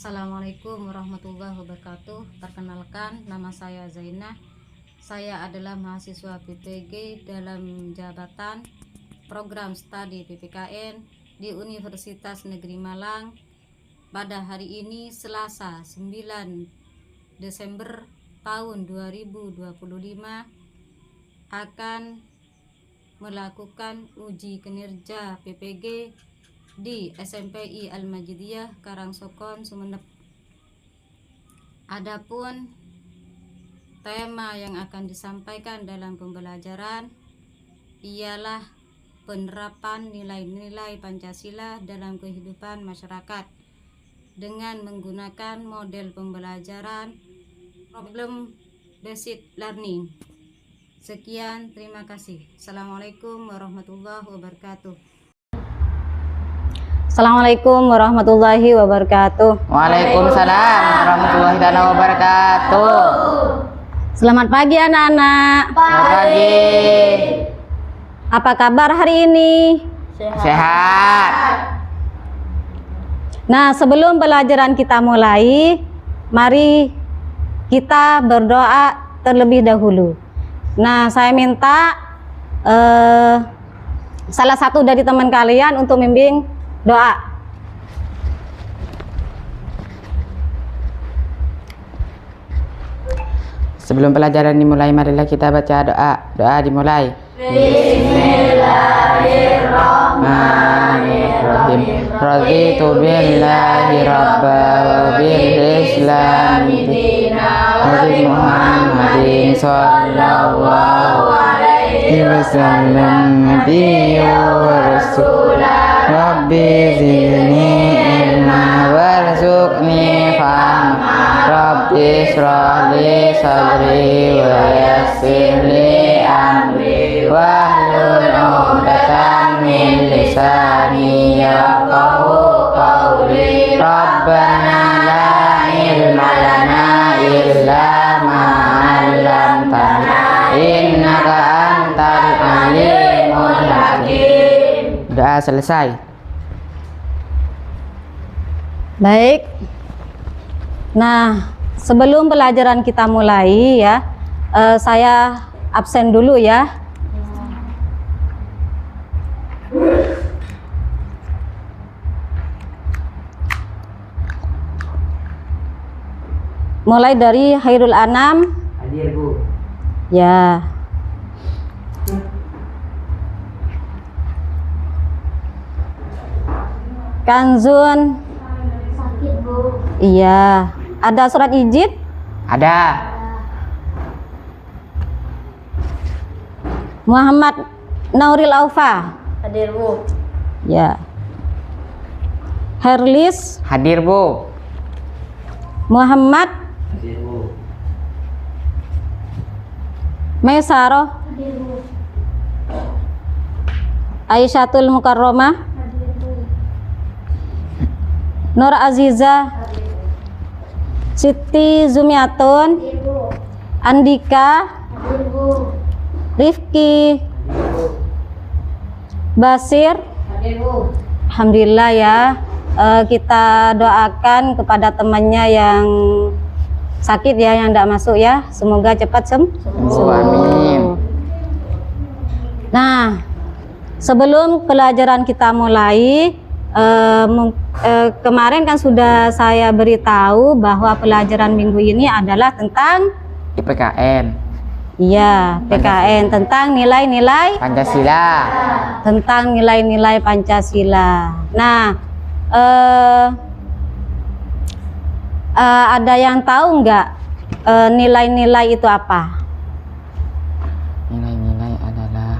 Assalamualaikum warahmatullahi wabarakatuh. Perkenalkan, nama saya Zainah. Saya adalah mahasiswa PPG dalam jabatan program studi PPKN di Universitas Negeri Malang. Pada hari ini Selasa 9 Desember tahun 2025 akan melakukan uji kinerja PPG di SMPI Al-Majidiyah Karangsokon, Sumeneb. Adapun tema yang akan disampaikan dalam pembelajaran ialah penerapan nilai-nilai Pancasila dalam kehidupan masyarakat dengan menggunakan model pembelajaran problem based learning. Sekian, terima kasih. Assalamualaikum warahmatullahi wabarakatuh. Assalamualaikum warahmatullahi wabarakatuh. Waalaikumsalam warahmatullahi wabarakatuh. Selamat pagi anak-anak. Selamat pagi. Apa kabar hari ini? Sehat. Nah, sebelum pelajaran kita mulai, mari kita berdoa terlebih dahulu. Nah, saya minta salah satu dari teman kalian untuk membimbing doa. Sebelum pelajaran dimulai, marilah kita baca doa. Doa dimulai. Bismillahirrahmanirrahim. Raditu billahi rabba wa bil islami dina wa bi Muhammadin sallallahu alaihi wasallam nabiyya wa rasulah. Rabbi zidni ilma warzuqni fahma. Rabbi shrah li sadri wa yassir li amri wahlul 'uqdatam min lisani yafqahu qawli. Rabbana la ilma lana illa ma 'allamtana innaka antal alimul hakim. Doa selesai. Baik. Nah, sebelum pelajaran kita mulai ya, saya absen dulu ya. Mulai dari Khairul Anam. Hadir, Bu. Ya. Kanzun. Sakit, Bu. Iya. Ada surat ijib? Ada. Muhammad Nauril Aufa. Hadir, Bu. Ya. Herlis Hadir, Bu. Muhammad Maisaroh Hadir, Bu. Aisyatul Mukarromah Hadir, Bu. Nur Aziza Siti Zumiatun Hadir, Bu. Andika Hadir, Bu. Rifki Basir. Hadir, Bu. Alhamdulillah ya. Kita doakan kepada temannya yang sakit ya, yang tidak masuk ya, semoga cepat sembuh. Amin. Nah, sebelum pelajaran kita mulai, kemarin kan sudah saya beritahu bahwa pelajaran minggu ini adalah tentang IPKN PKN, tentang nilai-nilai Pancasila. tentang nilai-nilai Pancasila. Nah, ada yang tahu nggak nilai-nilai itu apa? Nilai-nilai adalah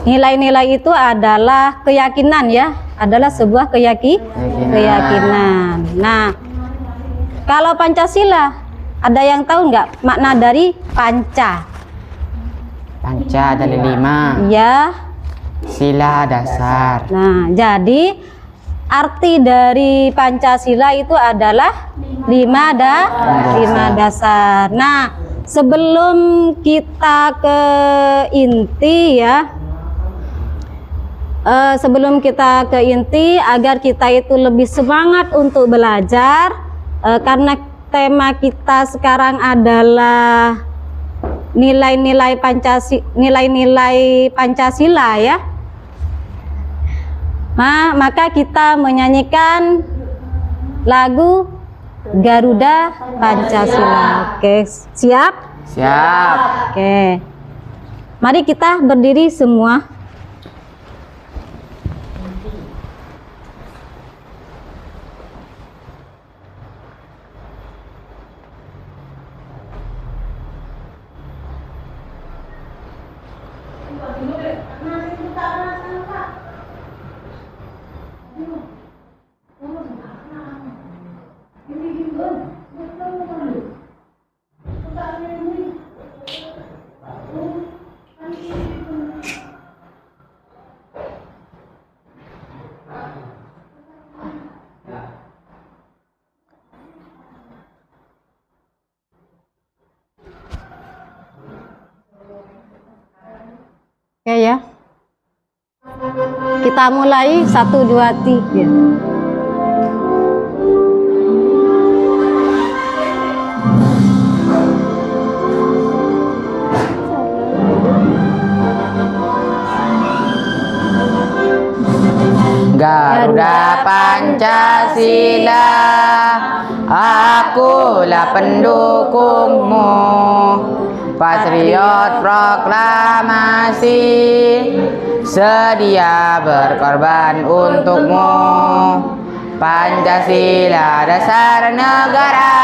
Nilai-nilai itu adalah keyakinan ya, adalah sebuah keyakinan. Nah, kalau Pancasila, ada yang tahu nggak makna dari panca? panca ada 5. Ya. Sila dasar. Nah, jadi arti dari Pancasila itu adalah 5 dasar. Nah, sebelum kita ke inti ya, sebelum kita ke inti, agar kita itu lebih semangat untuk belajar, karena tema kita sekarang adalah nilai-nilai Pancasila ya. Maka kita menyanyikan lagu Garuda Pancasila. Oke, siap? Siap. Oke. Mari kita berdiri semua. Oke ya. Kita mulai 1 2 3. Garuda Pancasila, akulah pendukungmu, patriot proklamasi, sedia berkorban untukmu. Pancasila dasar negara,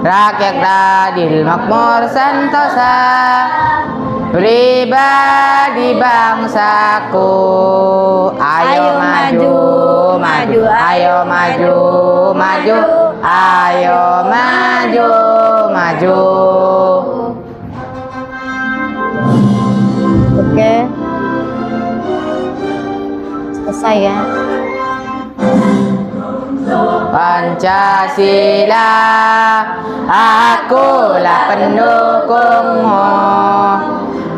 rakyat adil makmur sentosa, pribadi bangsaku. Ayo maju, maju, ayo maju, maju, ayo maju, maju. Oke. Selesai ya. Pancasila, akulah pendukungmu,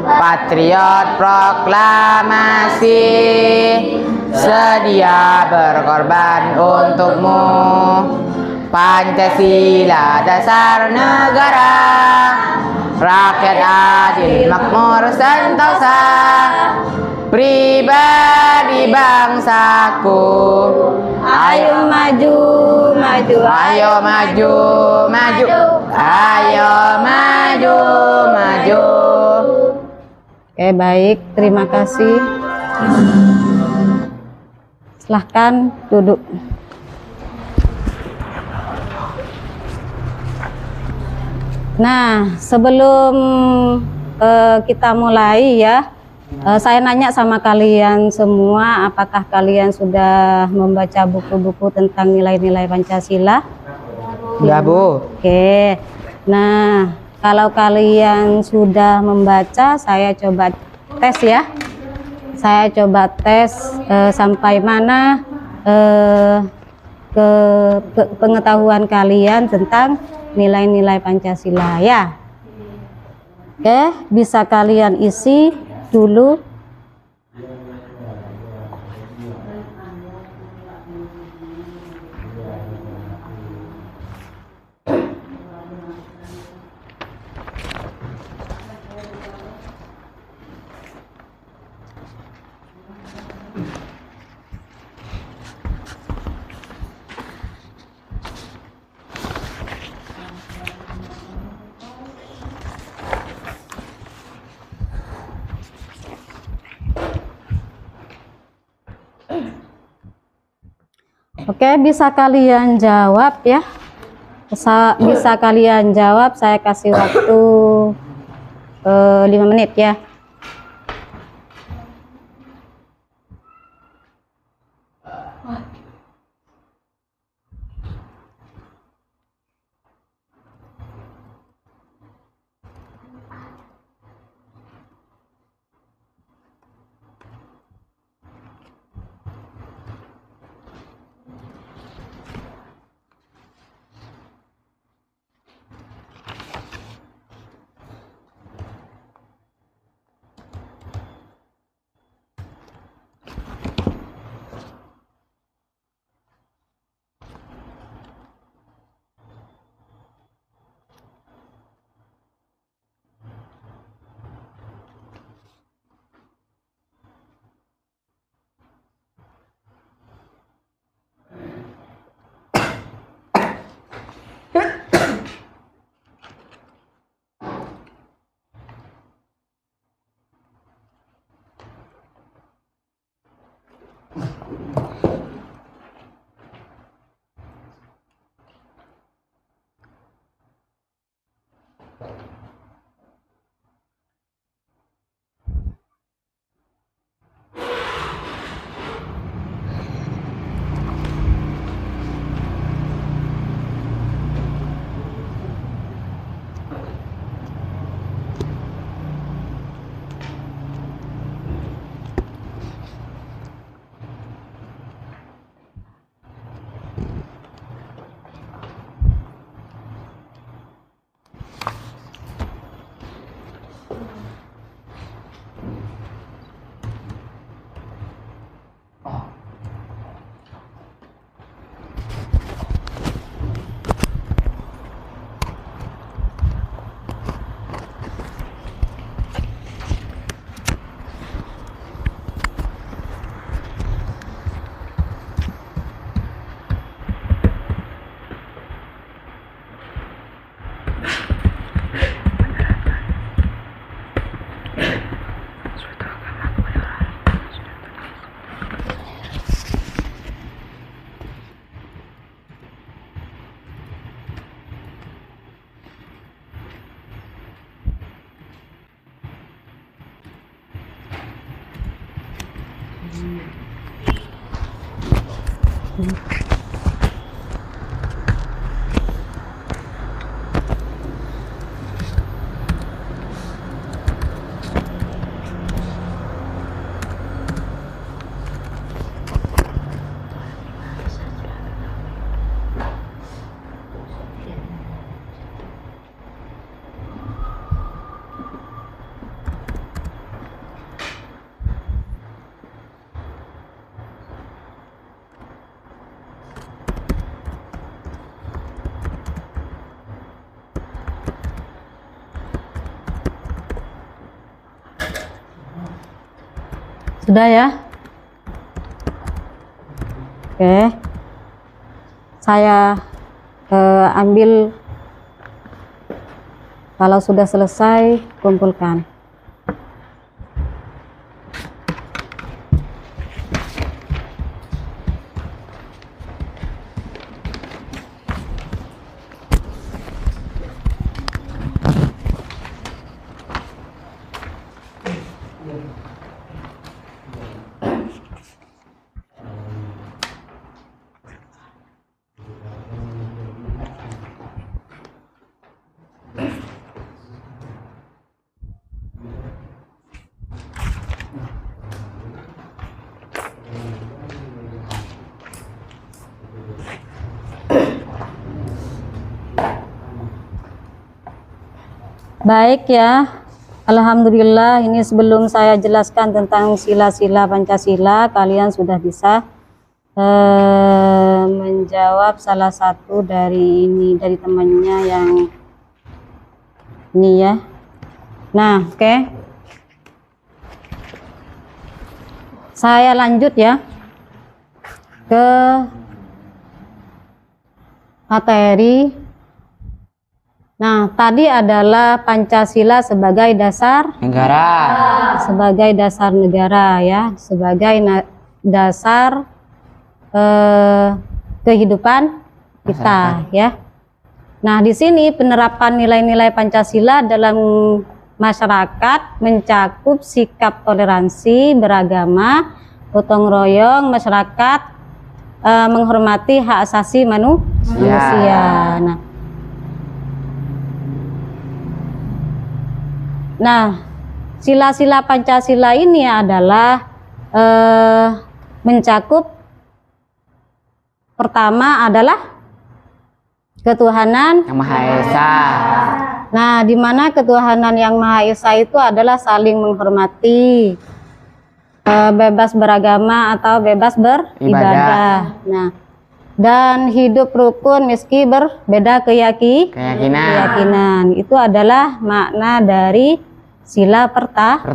patriot proklamasi, sedia berkorban untukmu. Pancasila dasar negara, rakyat adil makmur sentosa, pribadi bangsaku. Ayo maju, maju, Ayo maju, maju, ayo maju, maju. Oke, baik, terima kasih. Silahkan duduk. Nah, sebelum kita mulai ya, saya nanya sama kalian semua, apakah kalian sudah membaca buku-buku tentang nilai-nilai Pancasila? Ya, Bu. Oke. Nah, kalau kalian sudah membaca, saya coba tes ya. Saya coba tes sampai mana ke pengetahuan kalian tentang nilai-nilai Pancasila ya. Oke, bisa kalian isi dulu. Oke, bisa kalian jawab ya. Bisa kalian jawab, saya kasih waktu 5 menit ya. Sudah ya? Oke. Saya ambil, kalau sudah selesai kumpulkan. Baik ya, alhamdulillah, ini sebelum saya jelaskan tentang sila-sila Pancasila, kalian sudah bisa menjawab salah satu dari temannya yang ini ya. Nah, oke. Saya lanjut ya ke materi. Nah, tadi adalah Pancasila sebagai dasar Negara. sebagai dasar negara ya, sebagai dasar kehidupan kita ya. Nah, di sini penerapan nilai-nilai Pancasila dalam masyarakat mencakup sikap toleransi beragama, gotong royong masyarakat, menghormati hak asasi manusia. Nah, sila-sila Pancasila ini adalah mencakup, pertama adalah ketuhanan Yang Maha Esa. Nah, di mana ketuhanan yang Maha Esa itu adalah saling menghormati, bebas beragama atau bebas beribadah. Nah, dan hidup rukun meski berbeda keyakinan. Itu adalah makna dari sila pertama.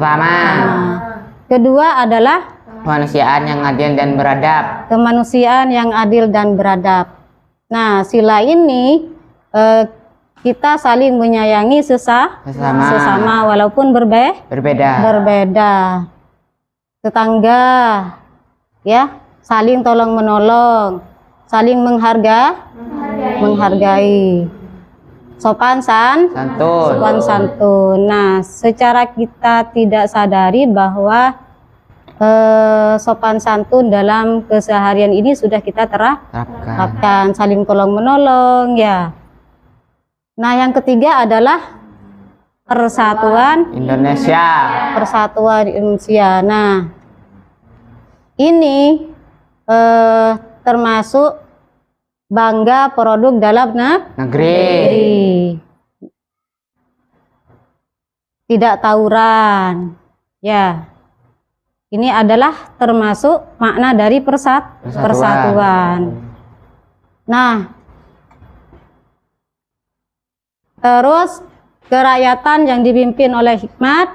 Kedua adalah Kemanusiaan yang adil dan beradab. kemanusiaan yang adil dan beradab. Nah, sila ini kita saling menyayangi sesama walaupun berbeda. Tetangga ya, saling tolong menolong, saling menghargai. Sopan santun. Nah, secara kita tidak sadari bahwa sopan santun dalam keseharian ini sudah kita terapkan, saling tolong menolong ya. Nah, yang ketiga adalah persatuan Indonesia. Nah, ini termasuk bangga produk dalam negeri, tidak tawuran ya. Ini adalah termasuk makna dari persatuan. Nah, terus kerakyatan yang dipimpin oleh hikmat,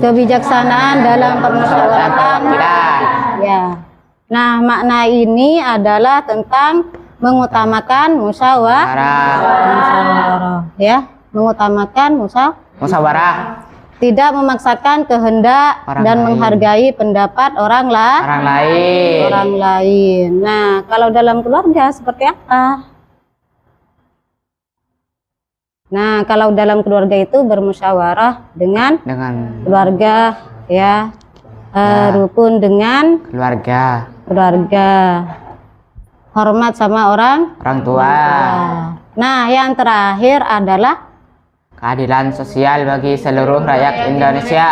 kebijaksanaan dalam permusyawaratan ya. Nah, makna ini adalah tentang mengutamakan musyawarah ya, mengutamakan Musyawarah. Tidak memaksakan kehendak dan menghargai pendapat orang lain. Nah, kalau dalam keluarga seperti apa? Nah, kalau dalam keluarga itu bermusyawarah dengan keluarga ya. Rukun dengan keluarga, hormat sama orang orang tua, Nah, yang terakhir adalah keadilan sosial bagi seluruh rakyat Indonesia.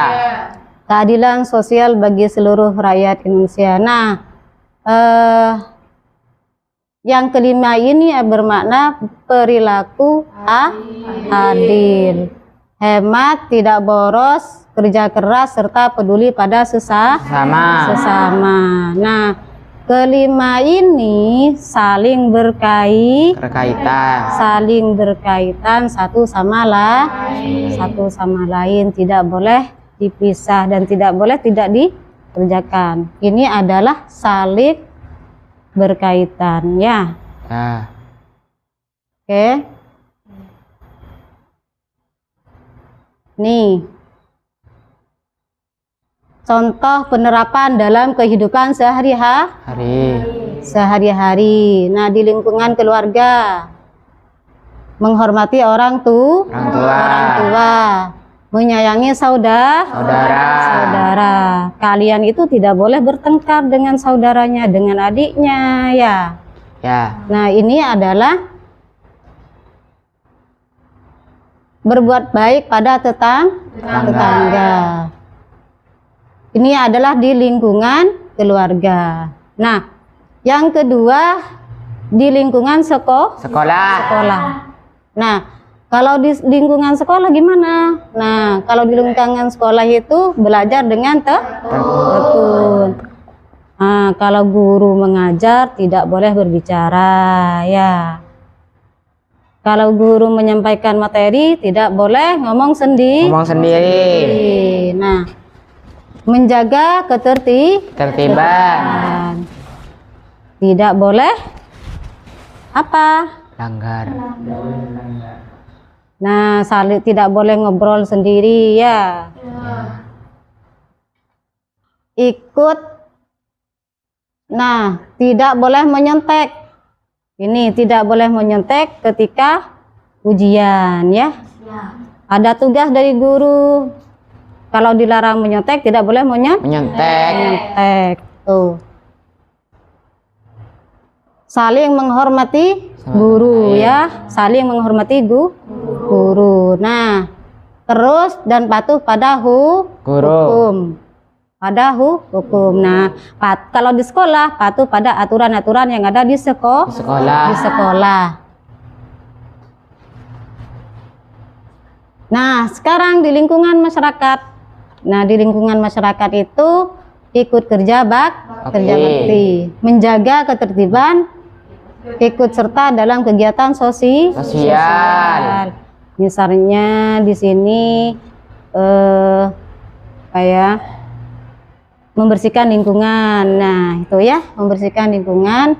keadilan sosial bagi seluruh rakyat Indonesia. Nah, yang kelima ini bermakna perilaku adil, hemat, tidak boros, kerja keras, serta peduli pada sesama. Nah, kelima ini saling berkaitan satu sama lain, tidak boleh dipisah dan tidak boleh tidak dikerjakan. Ini adalah saling berkaitan ya. Oke. Nih. Contoh penerapan dalam kehidupan sehari-hari. Nah, di lingkungan keluarga, menghormati orang tua, menyayangi saudara. Kalian itu tidak boleh bertengkar dengan saudaranya, dengan adiknya, ya. Nah, ini adalah berbuat baik pada tetangga. Ini adalah di lingkungan keluarga. Nah, yang kedua di lingkungan sekolah. Nah, kalau di lingkungan sekolah gimana? Nah, kalau di lingkungan sekolah itu belajar dengan tekun. Nah, kalau guru mengajar tidak boleh berbicara, ya. Kalau guru menyampaikan materi tidak boleh ngomong sendiri. Nah, menjaga ketertiban. Tidak boleh langgar. Nah, tidak boleh ngobrol sendiri ya. Ikut. Nah, tidak boleh menyontek. Ini tidak boleh menyontek ketika ujian ya. Ada tugas dari guru. Kalau dilarang menyontek, tidak boleh menyontek. Tuh. Saling menghormati guru ya, saling menghormati guru. Nah, terus dan patuh pada hukum. Nah, kalau di sekolah patuh pada aturan-aturan yang ada di sekolah. Nah, sekarang di lingkungan masyarakat. Nah, di lingkungan masyarakat itu ikut kerja bakti, menjaga ketertiban, ikut serta dalam kegiatan sosial. Misalnya di sini kayak membersihkan lingkungan. Nah, itu ya, membersihkan lingkungan.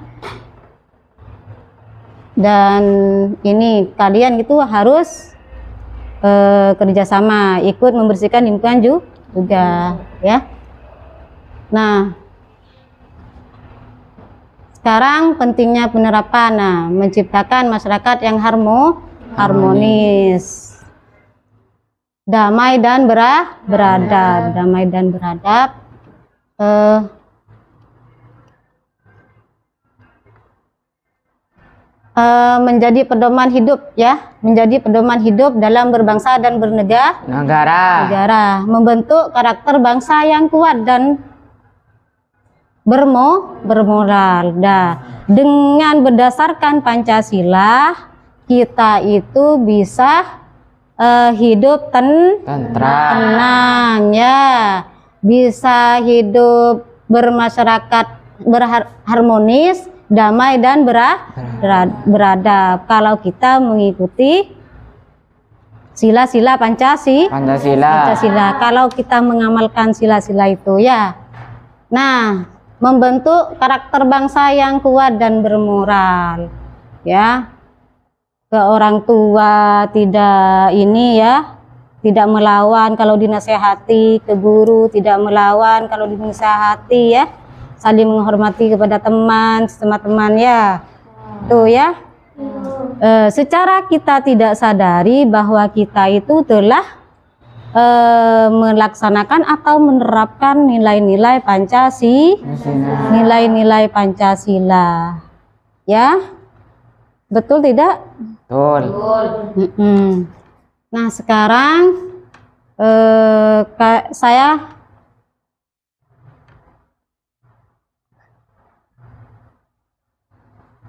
Dan ini kalian itu harus kerjasama, ikut membersihkan lingkungan juga ya. Nah, sekarang pentingnya penerapan. Nah, menciptakan masyarakat yang harmonis, damai dan beradab. Menjadi pedoman hidup ya, menjadi pedoman hidup dalam berbangsa dan bernegara, membentuk karakter bangsa yang kuat dan bermoral. Nah, dengan berdasarkan Pancasila kita itu bisa hidup tenang ya, bisa hidup bermasyarakat berharmonis, damai dan beradab kalau kita mengikuti sila-sila Pancasila. Kalau kita mengamalkan sila-sila itu ya. Nah, membentuk karakter bangsa yang kuat dan bermoral ya. Ke orang tua tidak tidak melawan kalau dinasehati, ke guru tidak melawan kalau dinasehati ya. Saling menghormati kepada teman ya. Tuh ya. Secara kita tidak sadari bahwa kita itu telah melaksanakan atau menerapkan nilai-nilai nilai-nilai Pancasila. Ya, betul tidak? Betul. Nah, sekarang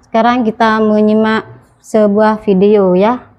sekarang kita menyimak sebuah video ya.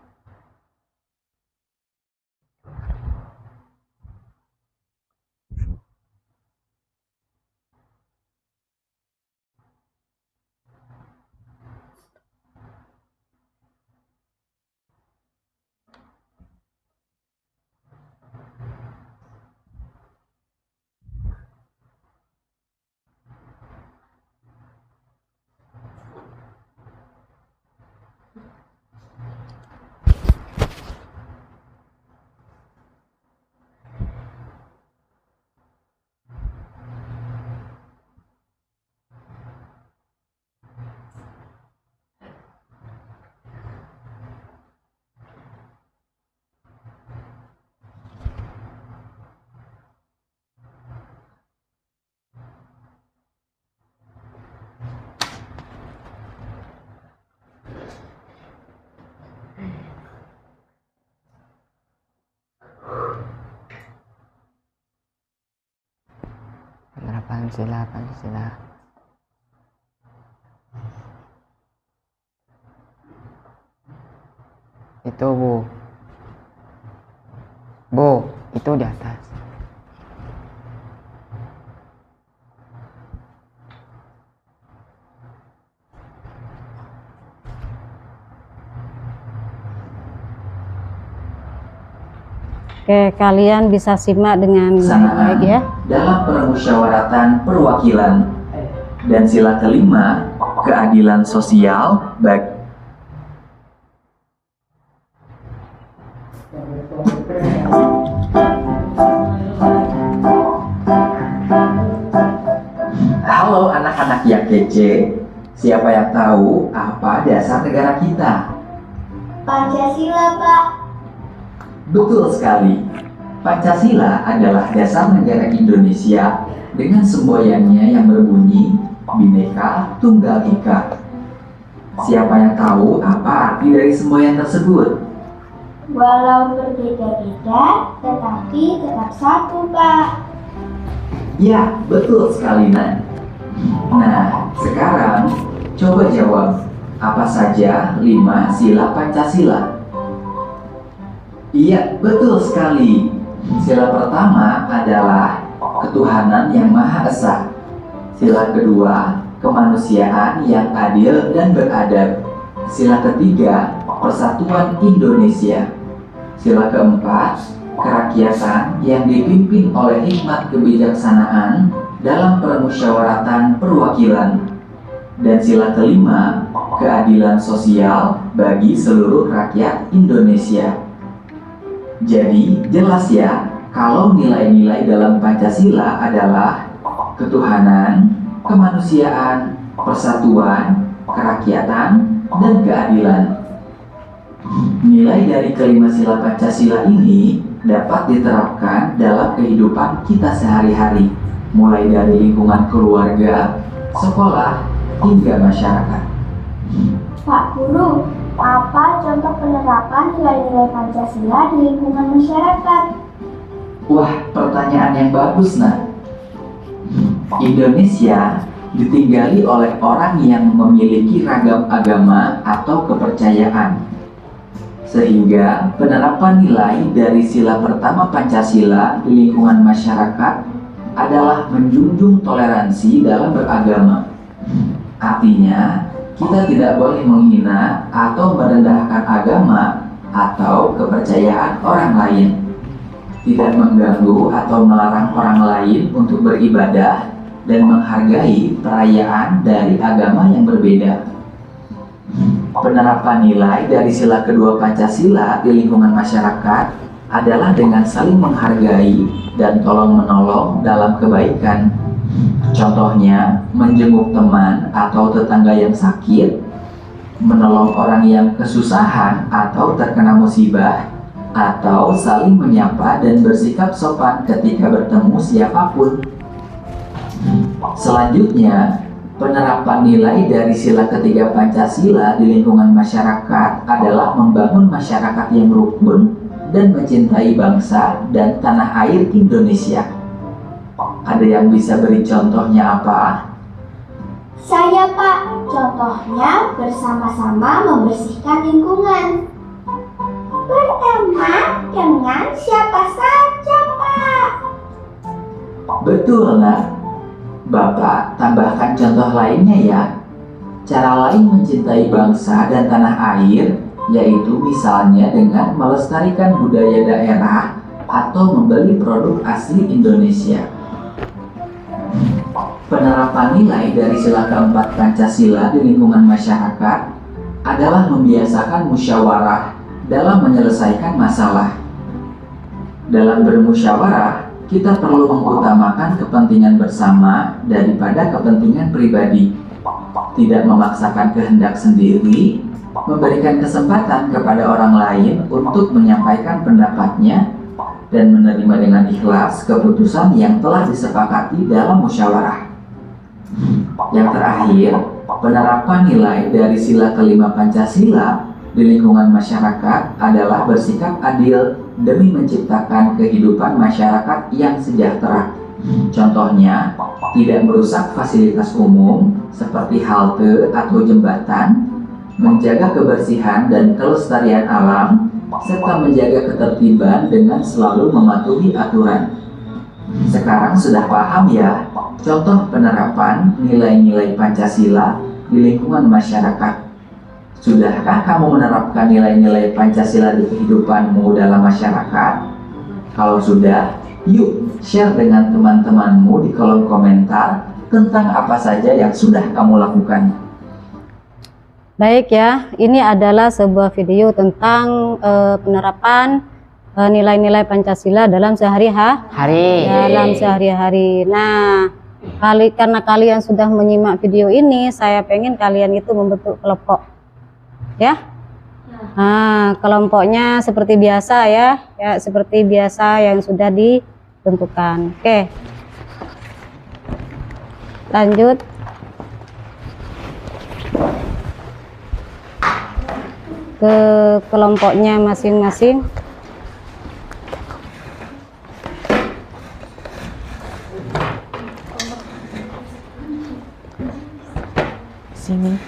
Penerapan sila Pancasila. Itu Bu, itu di atas. Oke, kalian bisa simak dengan baik ya. Dalam permusyawaratan perwakilan. Dan sila kelima, keadilan sosial bagi Halo anak-anak yang kece, siapa yang tahu apa dasar negara kita? Pancasila, Pak. Betul sekali. Pancasila adalah dasar negara Indonesia dengan semboyannya yang berbunyi Bhinneka Tunggal Ika. Siapa yang tahu apa arti dari semboyan tersebut? Walau berbeda-beda, tetapi tetap satu, Pak. Ya, betul sekali, Nan. Nah, sekarang coba jawab, apa saja 5 sila Pancasila? Iya, betul sekali. Sila pertama adalah ketuhanan yang Maha Esa. Sila kedua, kemanusiaan yang adil dan beradab. Sila ketiga, persatuan Indonesia. Sila keempat, kerakyatan yang dipimpin oleh hikmat kebijaksanaan dalam permusyawaratan perwakilan. Dan sila kelima, keadilan sosial bagi seluruh rakyat Indonesia. Jadi jelas ya, kalau nilai-nilai dalam Pancasila adalah ketuhanan, kemanusiaan, persatuan, kerakyatan, dan keadilan. Nilai dari kelima sila Pancasila ini dapat diterapkan dalam kehidupan kita sehari-hari, mulai dari lingkungan keluarga, sekolah, hingga masyarakat. Pak Guru, apa contoh penerapan nilai-nilai Pancasila di lingkungan masyarakat? Wah, pertanyaan yang bagus, Nah. Indonesia ditinggali oleh orang yang memiliki ragam agama atau kepercayaan. Sehingga penerapan nilai dari sila pertama Pancasila di lingkungan masyarakat adalah menjunjung toleransi dalam beragama. Artinya, kita tidak boleh menghina atau merendahkan agama atau kepercayaan orang lain. Tidak mengganggu atau melarang orang lain untuk beribadah dan menghargai perayaan dari agama yang berbeda. Penerapan nilai dari sila kedua Pancasila di lingkungan masyarakat adalah dengan saling menghargai dan tolong-menolong dalam kebaikan. Contohnya, menjenguk teman atau tetangga yang sakit, menolong orang yang kesusahan atau terkena musibah, atau saling menyapa dan bersikap sopan ketika bertemu siapapun. Selanjutnya, penerapan nilai dari sila ketiga Pancasila di lingkungan masyarakat adalah membangun masyarakat yang rukun dan mencintai bangsa dan tanah air Indonesia. Ada yang bisa beri contohnya apa? Saya, Pak. Contohnya bersama-sama membersihkan lingkungan. Berteman dengan siapa saja, Pak. Betul, Nak. Bapak tambahkan contoh lainnya ya. Cara lain mencintai bangsa dan tanah air, yaitu misalnya dengan melestarikan budaya daerah atau membeli produk asli Indonesia. Penerapan nilai dari sila keempat Pancasila di lingkungan masyarakat adalah membiasakan musyawarah dalam menyelesaikan masalah. Dalam bermusyawarah, kita perlu mengutamakan kepentingan bersama daripada kepentingan pribadi. Tidak memaksakan kehendak sendiri, memberikan kesempatan kepada orang lain untuk menyampaikan pendapatnya, dan menerima dengan ikhlas keputusan yang telah disepakati dalam musyawarah. Yang terakhir, penerapan nilai dari sila kelima Pancasila di lingkungan masyarakat adalah bersikap adil demi menciptakan kehidupan masyarakat yang sejahtera. Contohnya, tidak merusak fasilitas umum seperti halte atau jembatan, menjaga kebersihan dan kelestarian alam, serta menjaga ketertiban dengan selalu mematuhi aturan. Sekarang sudah paham ya contoh penerapan nilai-nilai Pancasila di lingkungan masyarakat. Sudahkah kamu menerapkan nilai-nilai Pancasila di kehidupanmu dalam masyarakat? Kalau sudah, yuk share dengan teman-temanmu di kolom komentar tentang apa saja yang sudah kamu lakukan. Baik ya, ini adalah sebuah video tentang penerapan nilai-nilai Pancasila dalam sehari-hari. Nah, karena kalian sudah menyimak video ini, saya pengen kalian itu membentuk kelompok, ya. Nah, kelompoknya seperti biasa ya, seperti biasa yang sudah ditentukan. Oke, lanjut. Ke kelompoknya masing-masing. Sini.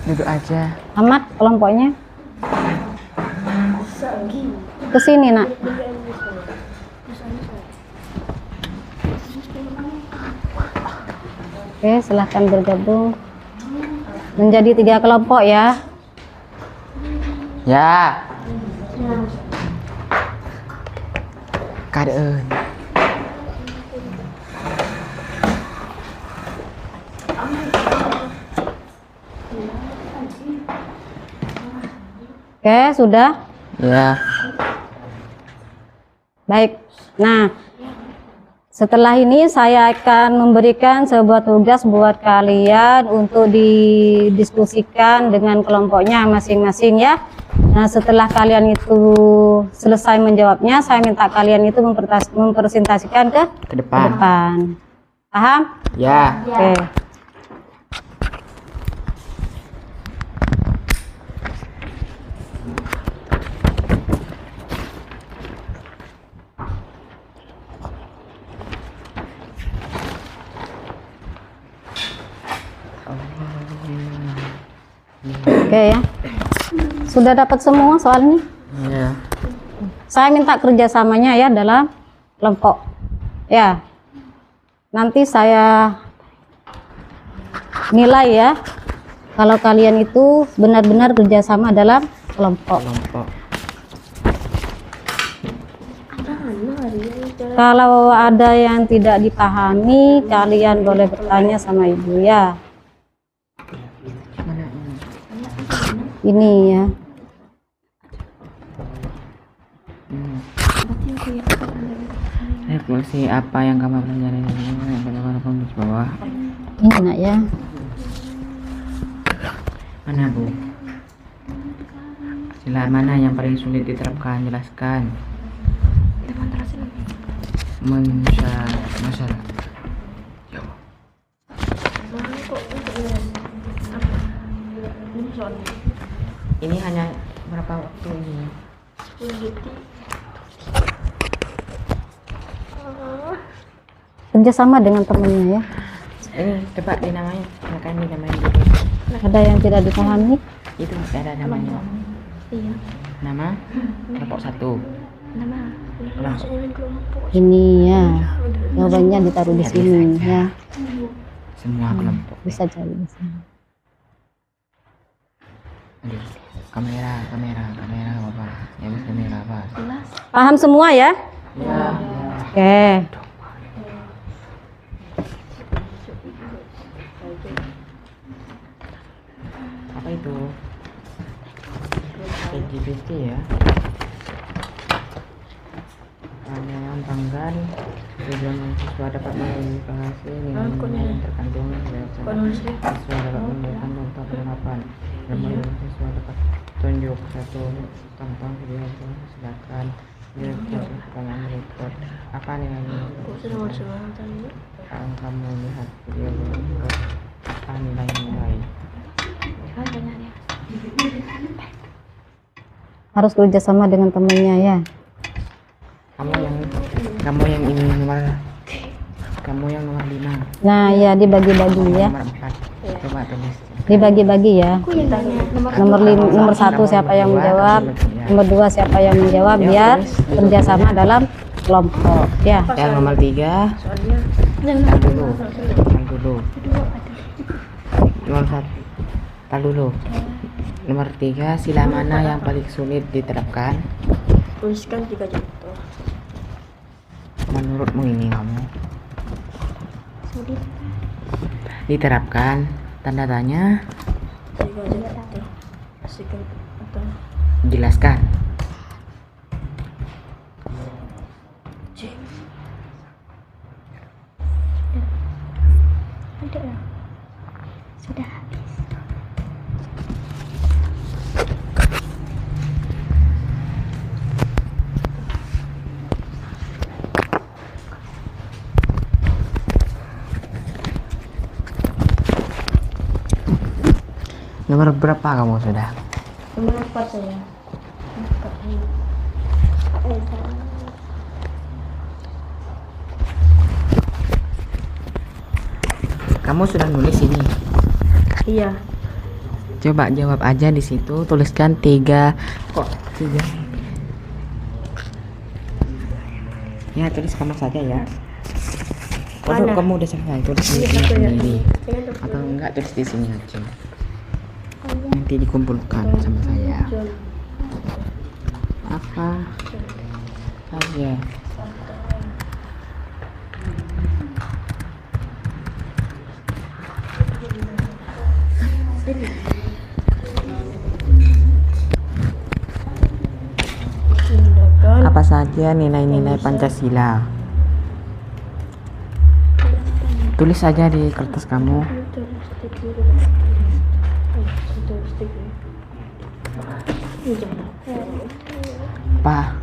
Duduk aja. Amat kelompoknya. Ke sini, Nak. Oke, silahkan bergabung menjadi 3 kelompok ya. Ya. Kadeun. Oke, sudah? Ya. Baik. Nah, setelah ini saya akan memberikan sebuah tugas buat kalian untuk didiskusikan dengan kelompoknya masing-masing ya. Nah, setelah kalian itu selesai menjawabnya, saya minta kalian itu mempresentasikan ke depan. Paham? Ya. Oke. Oke ya, sudah dapat semua soalnya. Ya. Saya minta kerjasamanya ya dalam kelompok. Ya, nanti saya nilai ya. Kalau kalian itu benar-benar kerjasama dalam kelompok. Kalau ada yang tidak dipahami, kalian boleh bertanya sama ibu ya. Ini ya. Refleksi apa yang kamu pelajari di bawah? Ini nak ya. Mana Bu? Sila mana yang paling sulit diterapkan? Jelaskan. Masyarakat. Ini hanya berapa waktu ini? 10 detik. Kerjasama dengan temannya ya. Ini coba dinamai, makan ini namanya. Ada yang tidak dipahami? Itu ada namanya. Iya. Nama kelompok 1. Nama. Maksudnya kelompok. Ini ya. Jawabannya ditaruh di sini ya. Semua kelompok. Bisa cari di sini. Aduh, kamera apa? Yang kamera apa? Paham semua ya? Ya. Oke. Apa itu? LGBT ya. Penyampaian tanggal tujuan siswa dapat mengklarifikasi nilai-nilai yang terkandung dalam siswa dapat menemukan nota penerapan dan siswa dapat tunjuk satu tampang video silakan pertanyaan report apa nilainya kamu lihat video report apa nilai-nilai Harus kerjasama dengan temannya ya. kamu yang ini kamu yang nomor 5. Nah ya dibagi-bagi ya. Nomor 4 coba tulis. Dibagi-bagi ya. Nomor 1 siapa yang menjawab, nomor 2 siapa yang menjawab, biar kerjasama dalam kelompok ya. Yang nomor 3 tar dulu. Nomor 3 sila mana yang paling sulit diterapkan? Tuliskan 3 contoh. Menurutmu ini kamu Sulit. diterapkan tanda tanya 3 contoh. Pastikan atau jelaskan. C. Sudah. Sudah habis. Nomor berapa kamu sudah? Nomor 4 saya. Kamu sudah nulis ini? Iya. Coba jawab aja di situ, tuliskan 3. Kok 3? Ya tulis kamu saja ya. Kalau Mana? kamu udah selesai tulis di sini sendiri. Atau enggak tulis di sini aja. Nanti dikumpulkan sama saya. Apa aja? Apa saja nilai-nilai Pancasila? Tulis saja di kertas kamu. Apa?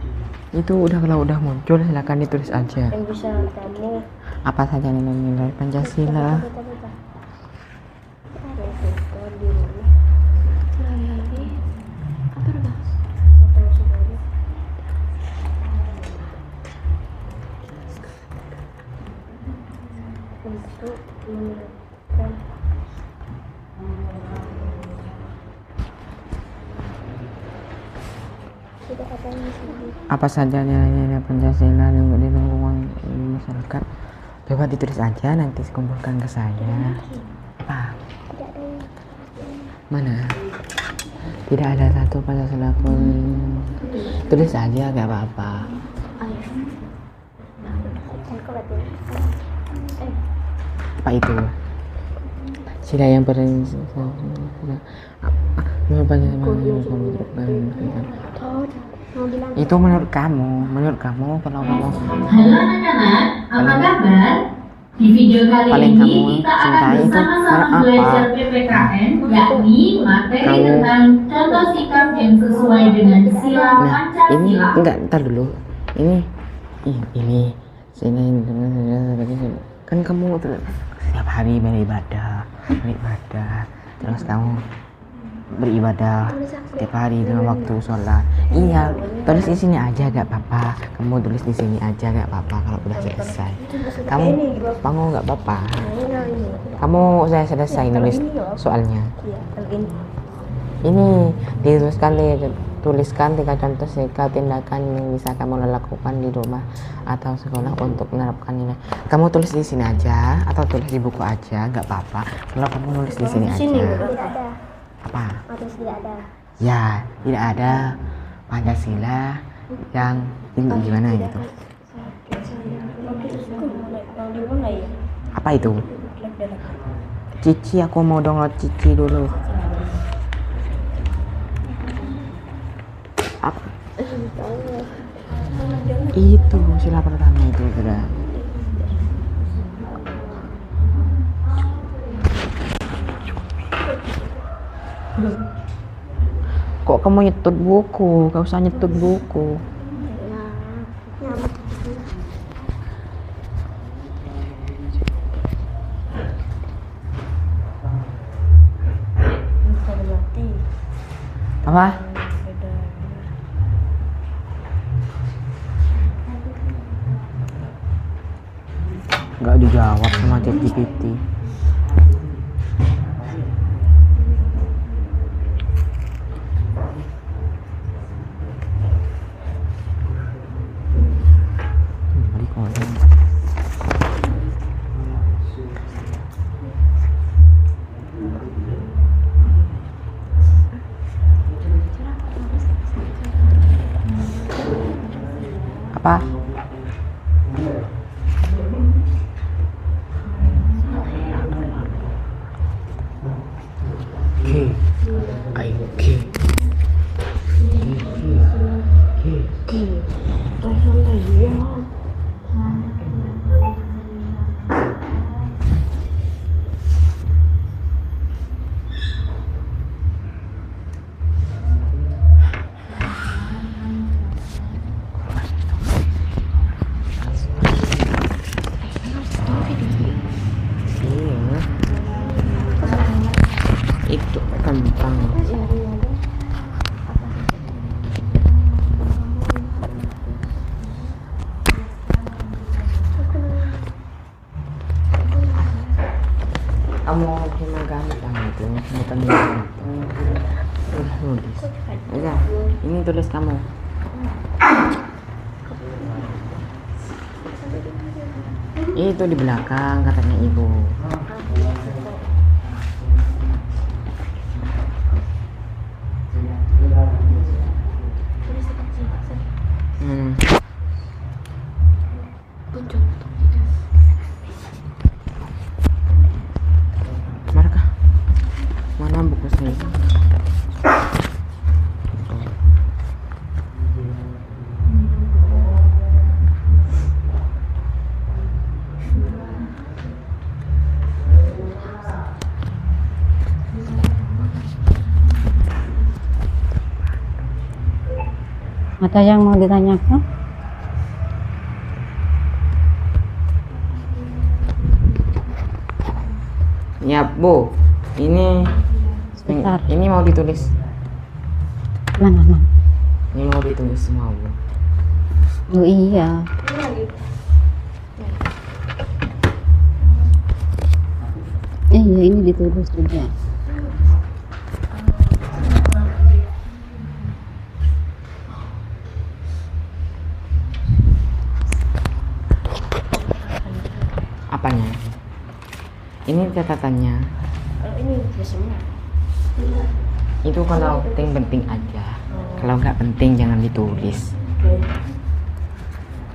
Itu kalau udah muncul silakan ditulis aja. Yang bisa kamu Apa saja nilai-nilai Pancasila? untuk menerapkan sudah apa yang disebut Apa saja nilai-nilai Pancasila di lingkungan masyarakat? Coba ditulis aja nanti kumpulkan ke saya. Ah, tidak ada yang mana? Tidak ada satu Pancasila pun. Tulis aja gak apa-apa. Apa itu? Sila yang paling itu menurut kamu kalau kamu Halo anak-anak, apa kabar? Di video kali paling ini kamu kita akan cintai itu bersama-sama apa? belajar PPKN, yakni materi Kamu- tentang contoh sikap yang sesuai dengan sila Nah, ini Pancasila. enggak, ntar dulu. Ini sini kan kamu setiap hari beribadah, terus kamu beribadah setiap hari dalam waktu sholat. Iya, tulis di sini aja gak apa-apa. Kamu tulis di sini aja gak apa-apa kalau udah selesai. Kamu nggak apa-apa. Kamu saya selesai nulis soalnya. Ini tuliskan 3 contoh sikap tindakan yang bisa kamu lakukan di rumah atau sekolah untuk menerapkan nilai. Kamu tulis di sini aja atau tulis di buku aja, nggak apa-apa. Kalau kamu nulis di sini aja. Apa? Ya, tidak ada Pancasila yang ini gimana gitu. Apa itu? Cici, aku mau download Cici dulu. Apa? Itu sila pertama itu sudah. Kok kamu nyetut buku? Gak usah nyetut buku. Apa? Gak dijawab sama ChatGPT. Apa? Itu gampang. Kamu cuma gampang itu, bukan gampang. Nulis. Enggak, ini tulis kamu. Itu di belakang katanya ibu. Mana buku saya? Ada yang mau ditanyakan? Ya Bu, ini Sebentar. ini mau ditulis. Mana? Ini mau ditulis semua Bu. Oh iya. Iya, ini ditulis juga. Apanya? Ini catatannya. Itu kalau penting-penting aja. Kalau nggak penting jangan ditulis.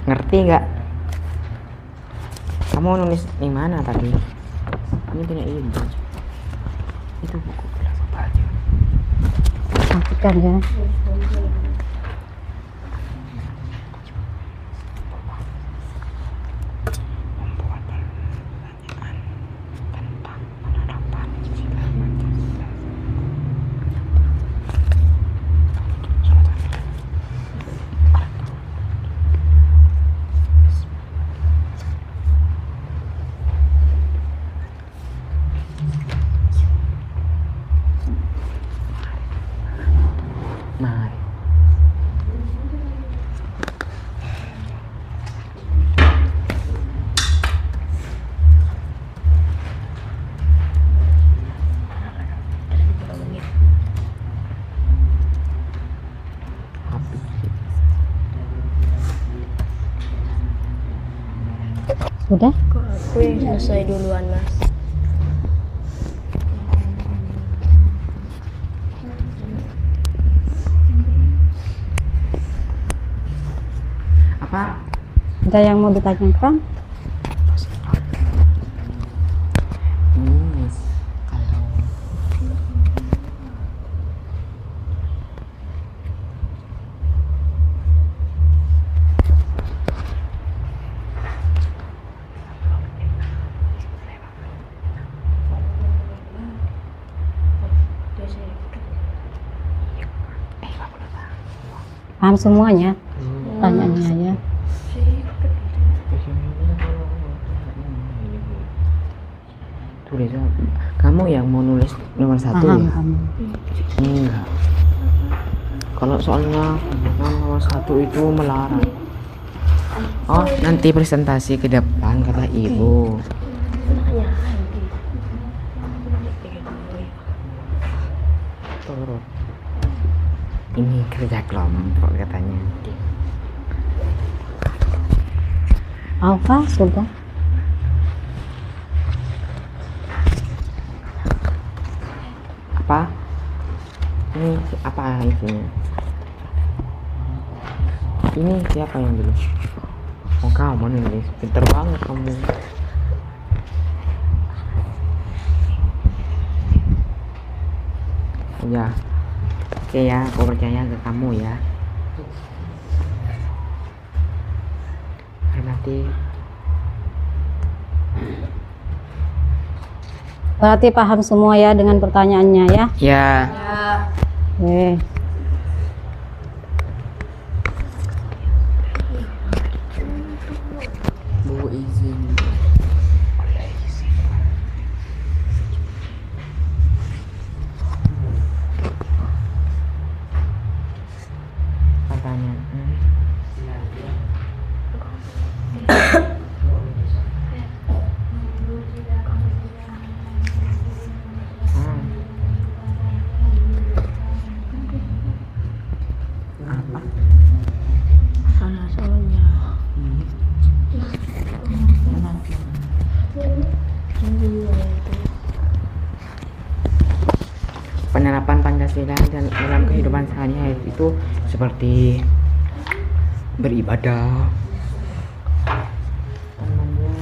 Ngerti nggak? Kamu nulis di mana tadi? Ini punya ibu. Itu buku filsafat aja. Matikan ya. Sudah? Kok aku yang selesai duluan, Mas? Apa? Ada yang mau ditanyakan? Ini kalau Paham semuanya pertanyaannya ya? tulis kamu yang mau nulis nomor 1 Paham ya? kamu. Enggak. Kalau soalnya nomor 1 itu melarang. Oh, nanti presentasi ke depan kata ibu. Turun. Ini kerja kelompok katanya. Alfa sudah. Apa? Ini apa isinya? Ini siapa yang dulu? Oh, kamu nulis. Pinter banget kamu. Ya. Oke ya, aku percaya ke kamu ya. Hormati. Berarti paham semua ya dengan pertanyaannya ya? Ya. Oke. Bu izin. Pertanyaan. Apa? Soalnya Penerapan Pancasila dan dalam kehidupan sehari-hari itu seperti beribadah. Temannya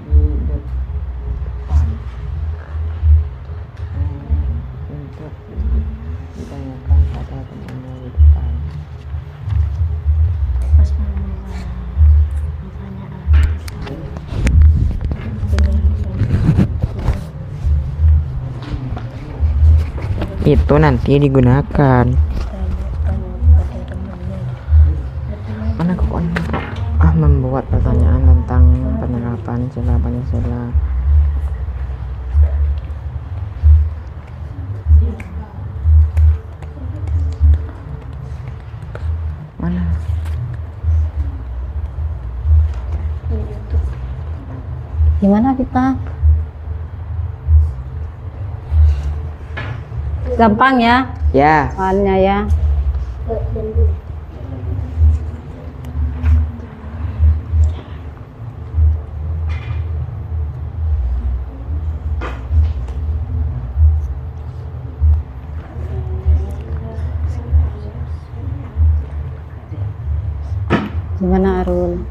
di depan. Untuk ditanyakan pada temannya di depan. pas pertanyaan Itu nanti digunakan. Mana kok membuat pertanyaan tentang penerapan sila Pancasila. Mana? Gimana kita? Gampang ya Ya. soalnya ya. Gimana Arul?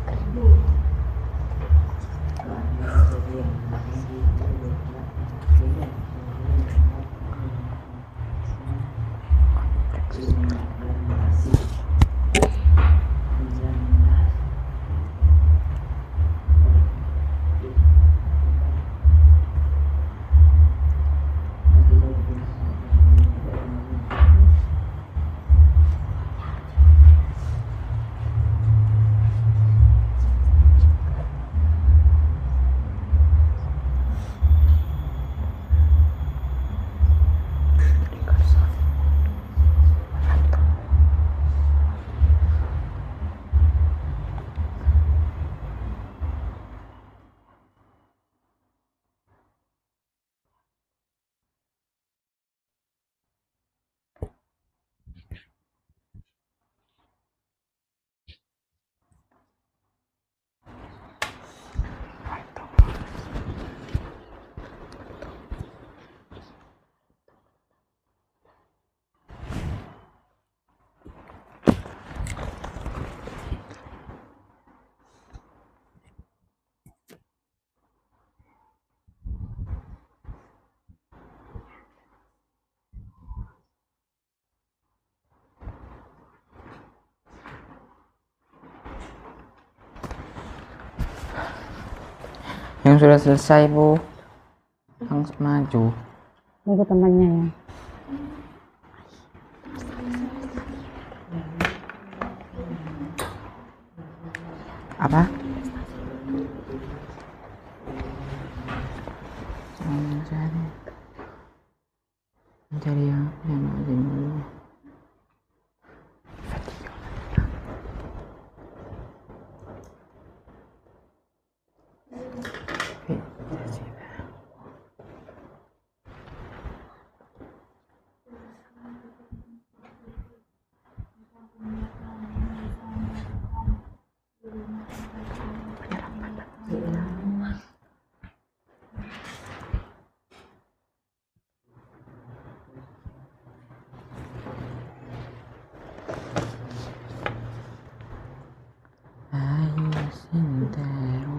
Yang sudah selesai, Bu. Langsung maju. Nunggu temannya ya. Apa? Mencari yang aja dulu. Ayo sintero.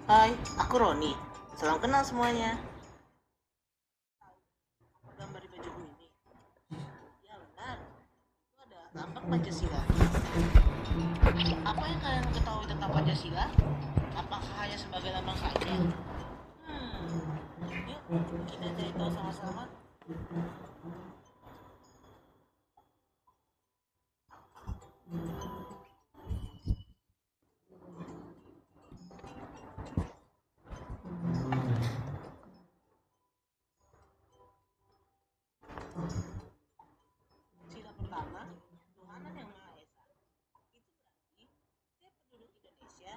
Hai, aku Roni. Salam kenal semuanya. Gambar di bajuku ini. Ya benar, itu ada lambang Pancasila. Apa yang kalian ketahui tentang Pancasila? Apakah hanya sebagai lambang saja? Yuk, kita cari tahu sama-sama. Sila pertama, Tuhanan Yang Maha Esa. Itu berarti setiap penduduk Indonesia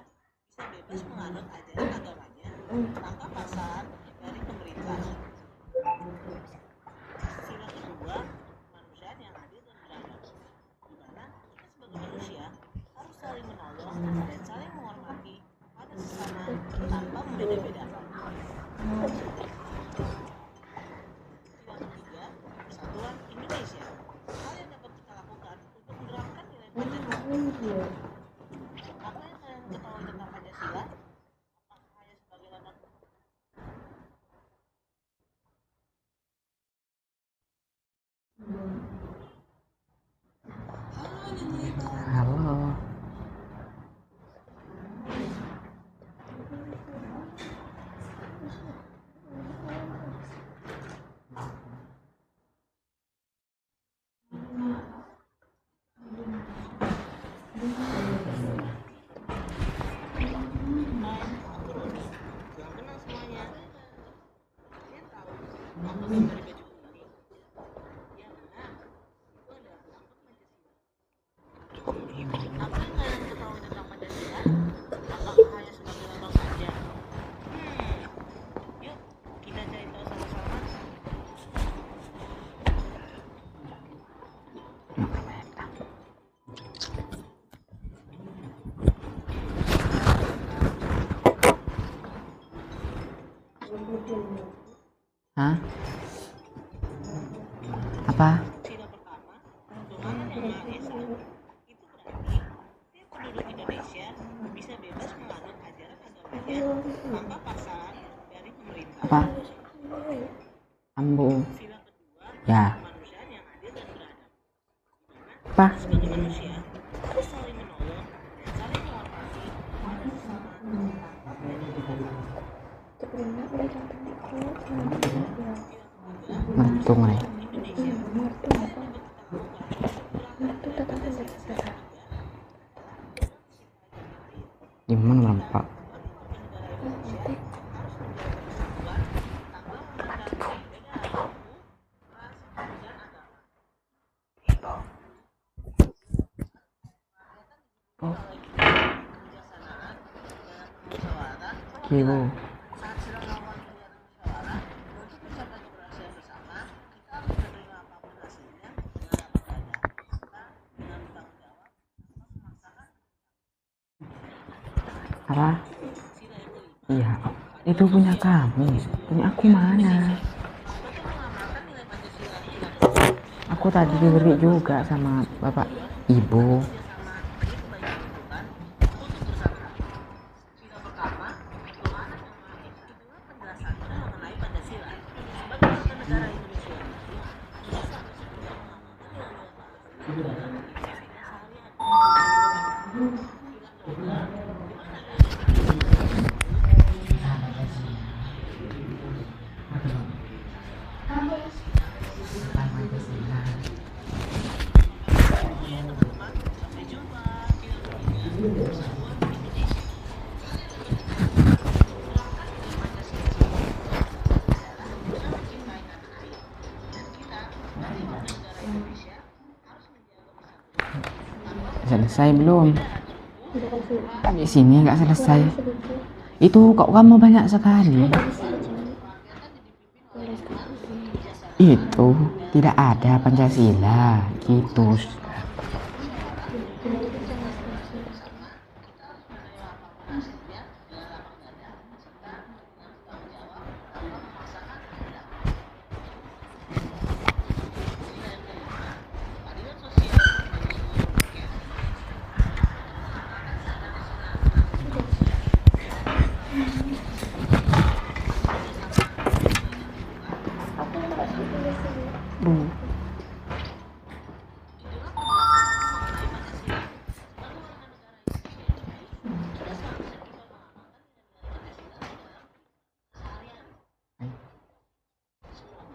bisa bebas menganut ajaran agamanya tanpa paksaan dari pemerintah. Sila kedua, kemanusiaan yang adil dan beradab. Di mana kita sebagai manusia harus saling menolong dan saling menghormati pada sesama tanpa membeda-bedakan. Sila ketiga, persatuan Indonesia. Hal yang dapat kita lakukan untuk menerapkan nilai Pancasila. Apa yang kalian ketahui tentang Pancasila? Apakah hanya sebagai lambang? Halo. Aku Roni. Salam kenal semuanya. Kalian tahu apa gambar di bajuku ini? Ya benar, itu adalah lambang Pancasila. Apa yang kalian ketahui tentang Pancasila? Apakah hanya sebagai lambang saja? Yuk, kita cari tahu sama-sama. Hah? Apa? Sila pertama, Tuhanan Yang Maha Esa. Itu berarti setiap penduduk Indonesia bisa bebas menganut ajaran agamanya tanpa paksaan dari pemerintah. Apa? Ambu. Sila kedua, Ya. kemanusiaan yang adil dan beradab. Apa? Sebagai manusia, harus saling menolong dan saling menghormati pada sesama tanpa membeda-bedakan. Mertung nih. Indonesia, Di mana merempak? Kibo. saat sedang melakukan kegiatan musyawarah untuk mencapai keberhasilan bersama, kita harus menerima apapun hasilnya dengan lapang dada serta dengan bertanggung jawab tanpa memaksakan. Apa? Sila yang kelima, Iya. Itu punya kamu. Punya aku mana? untuk mengamalkan nilai Pancasila kita Aku tadi diberi juga sama bapak ibu. kerjasama Selesai belum? Di sini nggak selesai. Itu kok kamu banyak sekali. Itu tidak ada Pancasila gitu.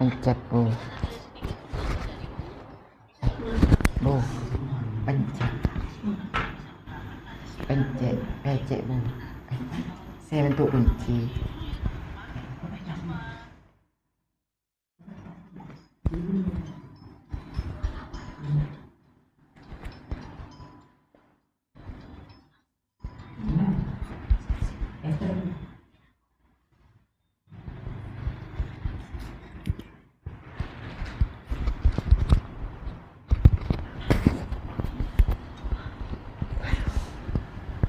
Pencet Bu, pencet Bu. Saya bentuk kunci.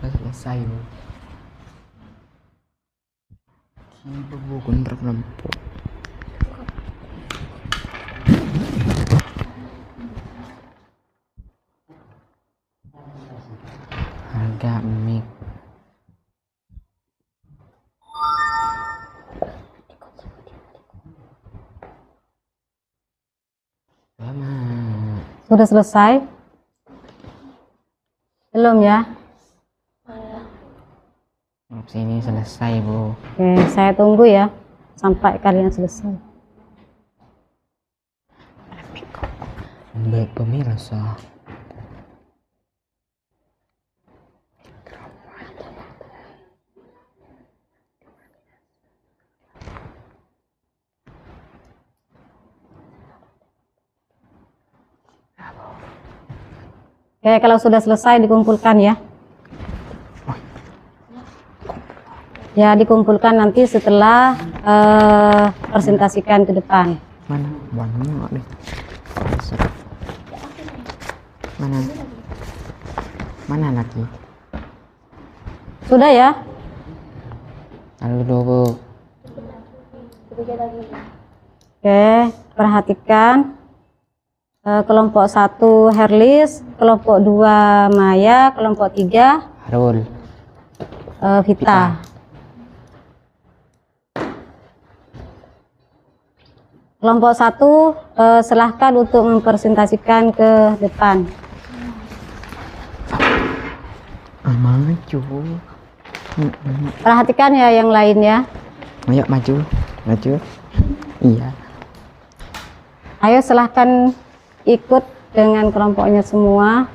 Selesai Bu. Ini buku berkelompok. Harga mic. Sudah selesai? Belum ya? Sini selesai Bu. Oke, saya tunggu ya sampai kalian selesai. Baik pemirsa. Oke, kalau sudah selesai dikumpulkan ya. Ya, dikumpulkan nanti setelah presentasikan ke depan. Mana? Banyak nih. Mana? Mana lagi? Sudah ya? Lalu Bu. Oke, perhatikan. Kelompok 1 Herlis, kelompok 2 Maya, kelompok 3 Harul. Vita. Kelompok 1 silahkan untuk mempresentasikan ke depan. Maju. Perhatikan ya yang lain ya. Ayo maju. Iya. Ayo silahkan ikut dengan kelompoknya semua.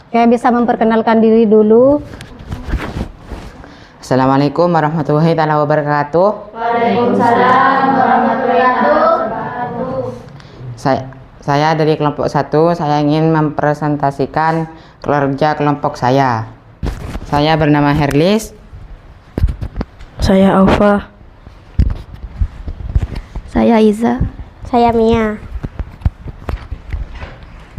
Oke, bisa memperkenalkan diri dulu. Assalamualaikum warahmatullahi wabarakatuh. Waalaikumsalam warahmatullahi wabarakatuh. Saya dari kelompok 1, saya ingin mempresentasikan keluarga kelompok saya. Saya bernama Herlis. Saya Aufa. Saya Iza. Saya Mia.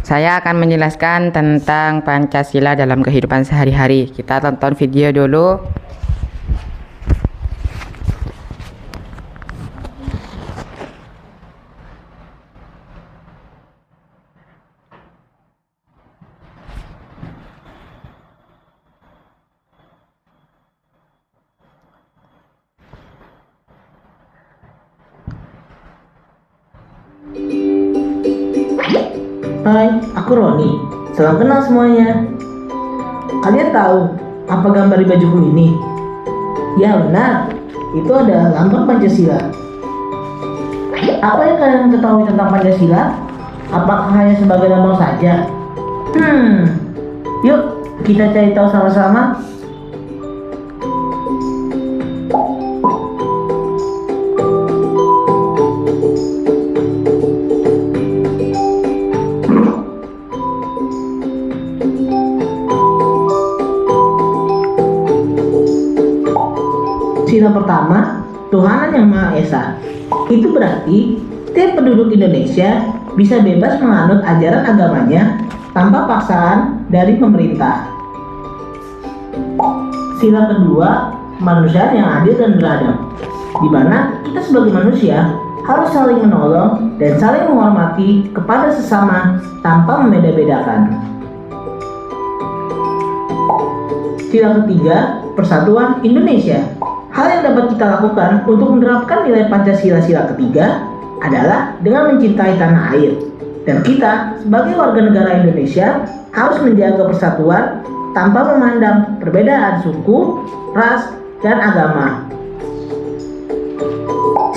Saya akan menjelaskan tentang Pancasila dalam kehidupan sehari-hari. Kita tonton video dulu. Hai, aku Roni. Salam kenal semuanya. Kalian tahu apa gambar di bajuku ini? Ya benar, itu adalah lambang Pancasila. Apa yang kalian ketahui tentang Pancasila? Apakah hanya sebagai lambang saja? Yuk kita cari tahu sama-sama. Sila pertama, Tuhanan Yang Maha Esa. Itu berarti setiap penduduk Indonesia bisa bebas menganut ajaran agamanya tanpa paksaan dari pemerintah. Sila kedua, kemanusiaan yang adil dan beradab, di mana kita sebagai manusia harus saling menolong dan saling menghormati kepada sesama tanpa membeda-bedakan. Sila ketiga, Persatuan Indonesia. Hal yang dapat kita lakukan untuk menerapkan nilai Pancasila sila ketiga adalah dengan mencintai tanah air. Dan kita sebagai warga negara Indonesia harus menjaga persatuan tanpa memandang perbedaan suku, ras, dan agama.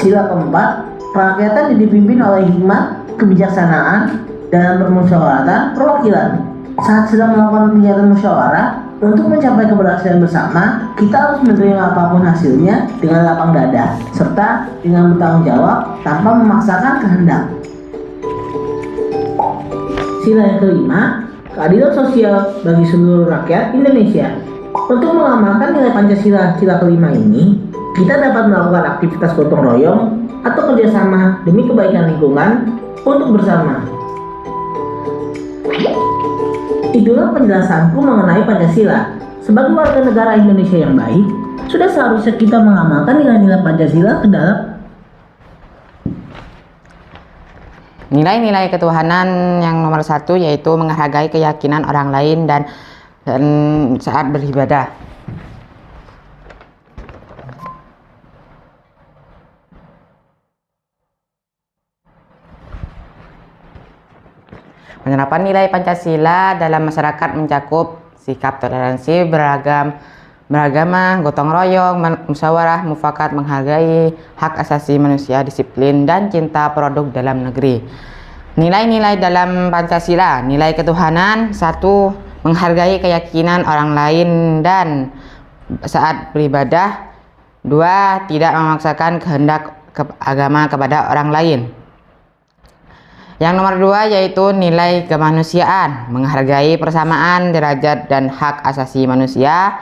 Sila keempat, kerakyatan dipimpin oleh hikmat, kebijaksanaan, dalam permusyawaratan perwakilan. Saat sedang melakukan kegiatan musyawarah, untuk mencapai keberhasilan bersama, kita harus menerima apapun hasilnya dengan lapang dada, serta dengan bertanggung jawab tanpa memaksakan kehendak. Sila yang kelima, keadilan sosial bagi seluruh rakyat Indonesia. Untuk mengamalkan nilai Pancasila sila kelima ini, kita dapat melakukan aktivitas gotong royong atau kerjasama demi kebaikan lingkungan untuk bersama. Itulah penjelasanku mengenai Pancasila. Sebagai warga negara Indonesia yang baik, sudah seharusnya kita mengamalkan nilai-nilai Pancasila ke dalam nilai-nilai ketuhanan yang nomor 1 yaitu menghargai keyakinan orang lain dan saat beribadah. Penerapan nilai Pancasila dalam masyarakat mencakup sikap toleransi, beragama, gotong royong, musyawarah, mufakat, menghargai hak asasi manusia, disiplin, dan cinta produk dalam negeri. Nilai-nilai dalam Pancasila, nilai ketuhanan, 1. Menghargai keyakinan orang lain dan saat beribadah. 2. Tidak memaksakan kehendak agama kepada orang lain. Yang nomor 2 yaitu nilai kemanusiaan, menghargai persamaan derajat dan hak asasi manusia.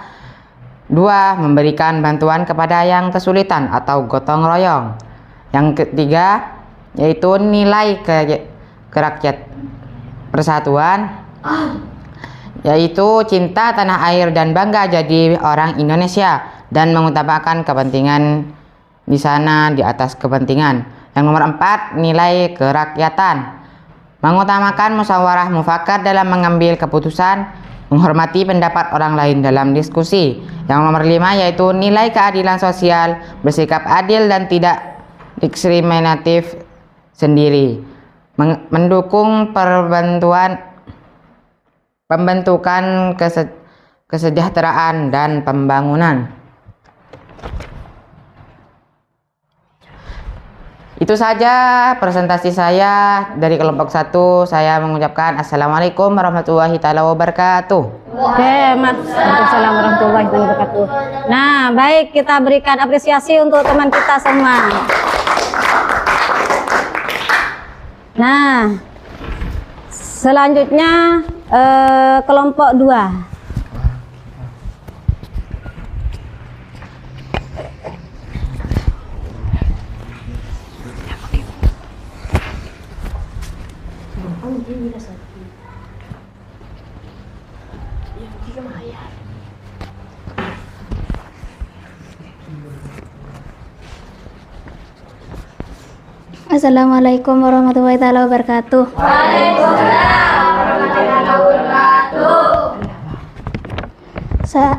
2. Memberikan bantuan kepada yang kesulitan atau gotong royong. Yang ketiga yaitu nilai kerakyat persatuan, yaitu cinta tanah air dan bangga jadi orang Indonesia dan mengutamakan kepentingan di sana di atas kepentingan. Yang nomor 4, nilai kerakyatan, mengutamakan musyawarah mufakat dalam mengambil keputusan, menghormati pendapat orang lain dalam diskusi. Yang nomor 5 yaitu nilai keadilan sosial, bersikap adil dan tidak diskriminatif sendiri, mendukung pembentukan kesejahteraan dan pembangunan. Itu saja presentasi saya dari kelompok 1. Saya mengucapkan Assalamualaikum warahmatullahi wabarakatuh. Oke, Mas. Waalaikumsalam warahmatullahi wabarakatuh. Nah, baik, kita berikan apresiasi untuk teman kita semua. Nah, selanjutnya kelompok 2. Assalamualaikum warahmatullahi wabarakatuh. Waalaikumsalam warahmatullahi wabarakatuh.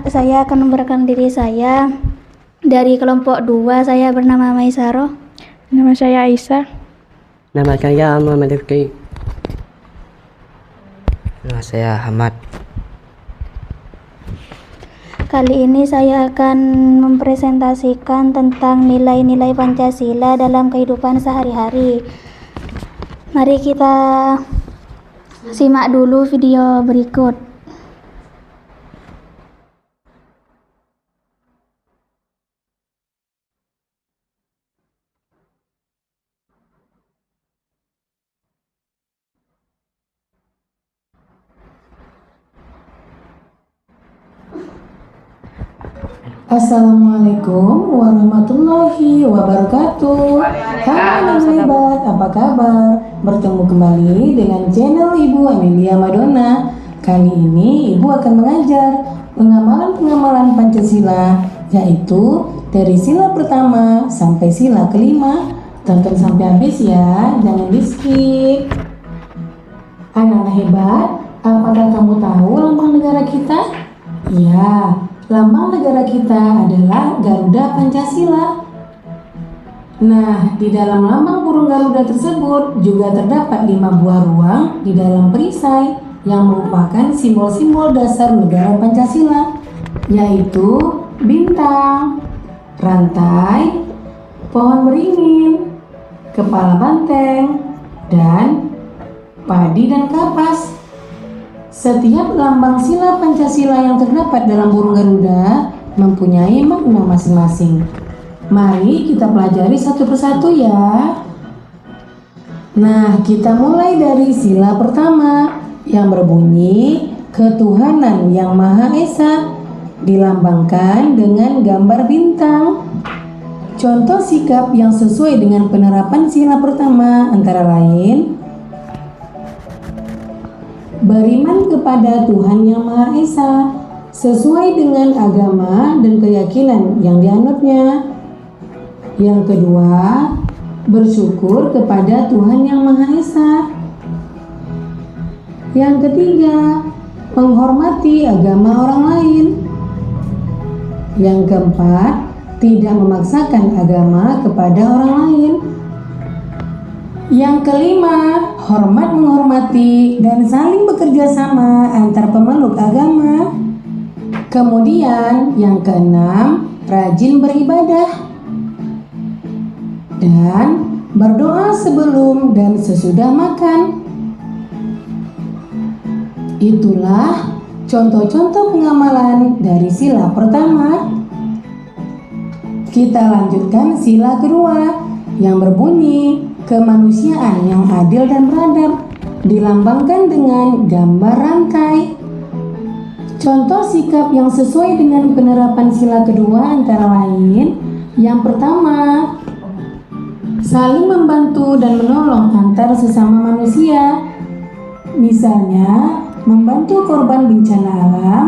Saya akan memperkenalkan diri saya. Dari kelompok 2, saya bernama Maisaro. Nama saya Aisyah. Nama saya Muhammad Rifki. Nama saya Ahmad. Kali ini saya akan mempresentasikan tentang nilai-nilai Pancasila dalam kehidupan sehari-hari. Mari kita simak dulu video berikut. Assalamualaikum warahmatullahi wabarakatuh. Hai anak hebat, apa kabar? Bertemu kembali dengan channel Ibu Amelia Madonna. Kali ini Ibu akan mengajar pengamalan-pengamalan Pancasila, yaitu dari sila pertama sampai sila kelima. Tonton sampai habis ya, jangan di skip. Anak-anak hebat, apakah kamu tahu lambang negara kita? Ya, lambang negara kita adalah Garuda Pancasila. Nah, di dalam lambang burung Garuda tersebut juga terdapat 5 buah ruang di dalam perisai yang merupakan simbol-simbol dasar negara Pancasila, yaitu bintang, rantai, pohon beringin, kepala banteng, dan padi dan kapas. Setiap lambang sila Pancasila yang terdapat dalam burung Garuda mempunyai makna masing-masing. Mari kita pelajari satu persatu ya. Nah, kita mulai dari sila pertama yang berbunyi ketuhanan yang Maha Esa, dilambangkan dengan gambar bintang. Contoh sikap yang sesuai dengan penerapan sila pertama antara lain beriman kepada Tuhan Yang Maha Esa sesuai dengan agama dan keyakinan yang dianutnya. Yang kedua, bersyukur kepada Tuhan Yang Maha Esa. Yang ketiga, menghormati agama orang lain. Yang keempat, tidak memaksakan agama kepada orang lain. Yang kelima, hormat menghormati dan saling bekerja sama antar pemeluk agama. Kemudian yang keenam, rajin beribadah dan berdoa sebelum dan sesudah makan. Itulah contoh-contoh pengamalan dari sila pertama. Kita lanjutkan sila kedua yang berbunyi kemanusiaan yang adil dan beradab, dilambangkan dengan gambar rantai. Contoh sikap yang sesuai dengan penerapan sila kedua antara lain, yang pertama, saling membantu dan menolong antar sesama manusia. Misalnya, membantu korban bencana alam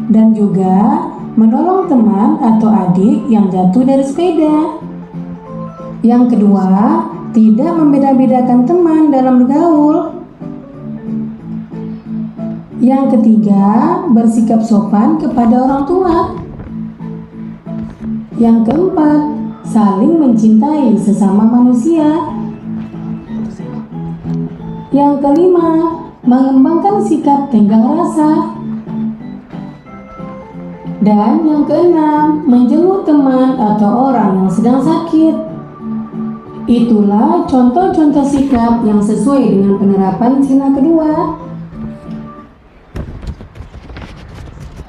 dan juga menolong teman atau adik yang jatuh dari sepeda. Yang kedua, tidak membeda-bedakan teman dalam bergaul. Yang ketiga, bersikap sopan kepada orang tua. Yang keempat, saling mencintai sesama manusia. Yang kelima, mengembangkan sikap tenggang rasa. Dan yang keenam, menjenguk teman atau orang yang sedang sakit. Itulah contoh-contoh sikap yang sesuai dengan penerapan sila kedua.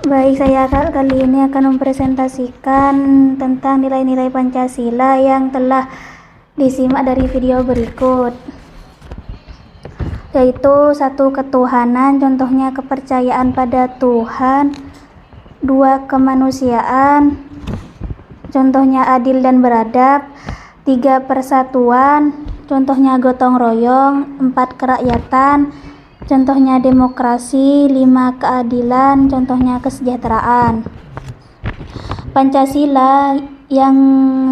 Baik, saya kali ini akan mempresentasikan tentang nilai-nilai Pancasila yang telah disimak dari video berikut, yaitu 1. Ketuhanan, contohnya kepercayaan pada Tuhan. 2. Kemanusiaan, contohnya adil dan beradab. 3. Persatuan, contohnya gotong royong. 4. Kerakyatan, contohnya demokrasi. 5. Keadilan, contohnya kesejahteraan. Pancasila yang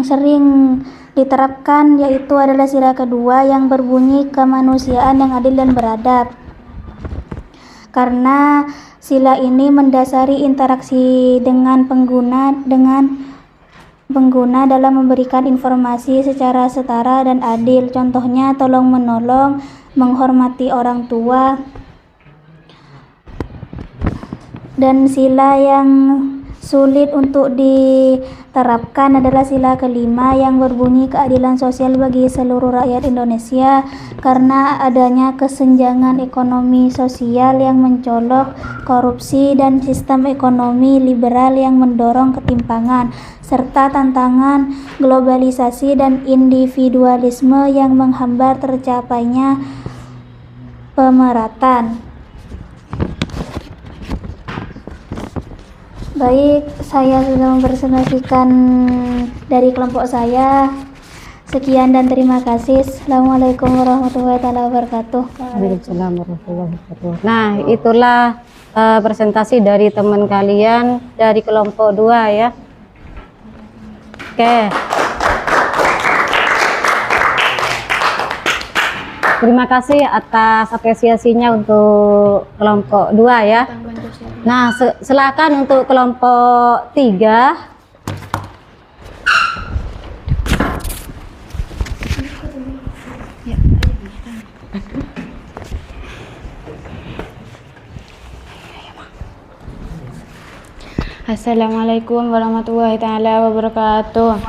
sering diterapkan yaitu adalah sila kedua yang berbunyi kemanusiaan yang adil dan beradab, karena sila ini mendasari interaksi dengan pengguna dalam memberikan informasi secara setara dan adil, contohnya tolong menolong, menghormati orang tua, Dan sila yang sulit untuk diterapkan adalah sila kelima yang berbunyi keadilan sosial bagi seluruh rakyat Indonesia karena adanya kesenjangan ekonomi sosial yang mencolok, korupsi, dan sistem ekonomi liberal yang mendorong ketimpangan, serta tantangan globalisasi dan individualisme yang menghambat tercapainya pemerataan. Baik, saya sudah mempresentasikan dari kelompok saya. Sekian dan terima kasih. Assalamualaikum warahmatullahi wabarakatuh. Waalaikumsalam warahmatullahi wabarakatuh. Nah, itulah presentasi dari teman kalian dari kelompok 2 ya. Oke. Terima kasih atas apresiasinya untuk kelompok 2 ya. Nah, silakan untuk kelompok 3. Assalamualaikum warahmatullahi taala wabarakatuh.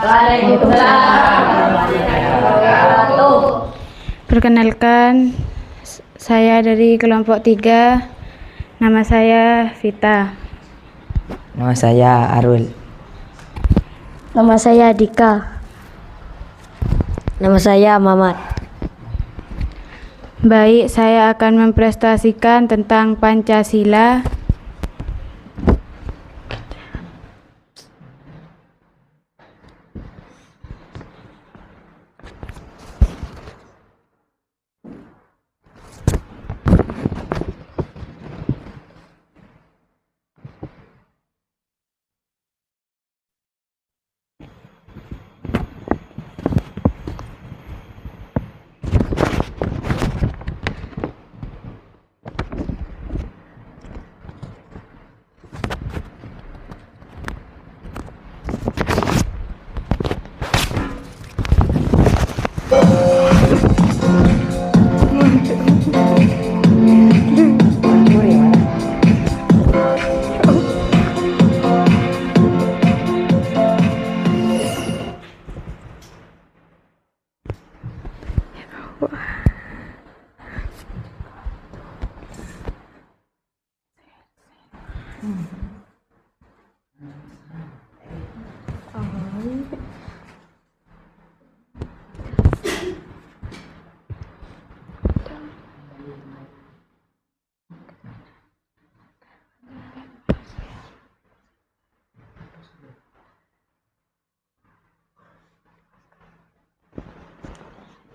Perkenalkan, saya dari kelompok 3. Nama saya Vita. Nama saya Arul. Nama saya Dika. Nama saya Mamat. Baik, saya akan mempresentasikan tentang Pancasila.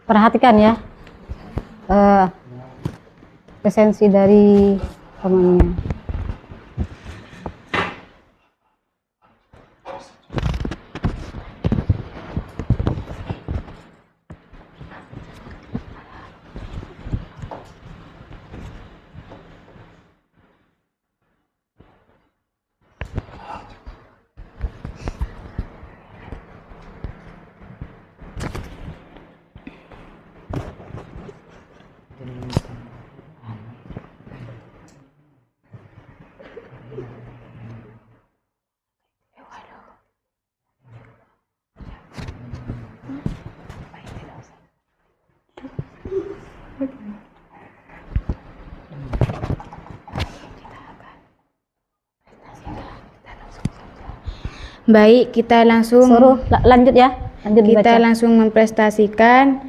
Perhatikan ya presensi dari temannya. Baik, kita langsung lanjut ya. Lanjut kita dibaca. langsung mempresentasikan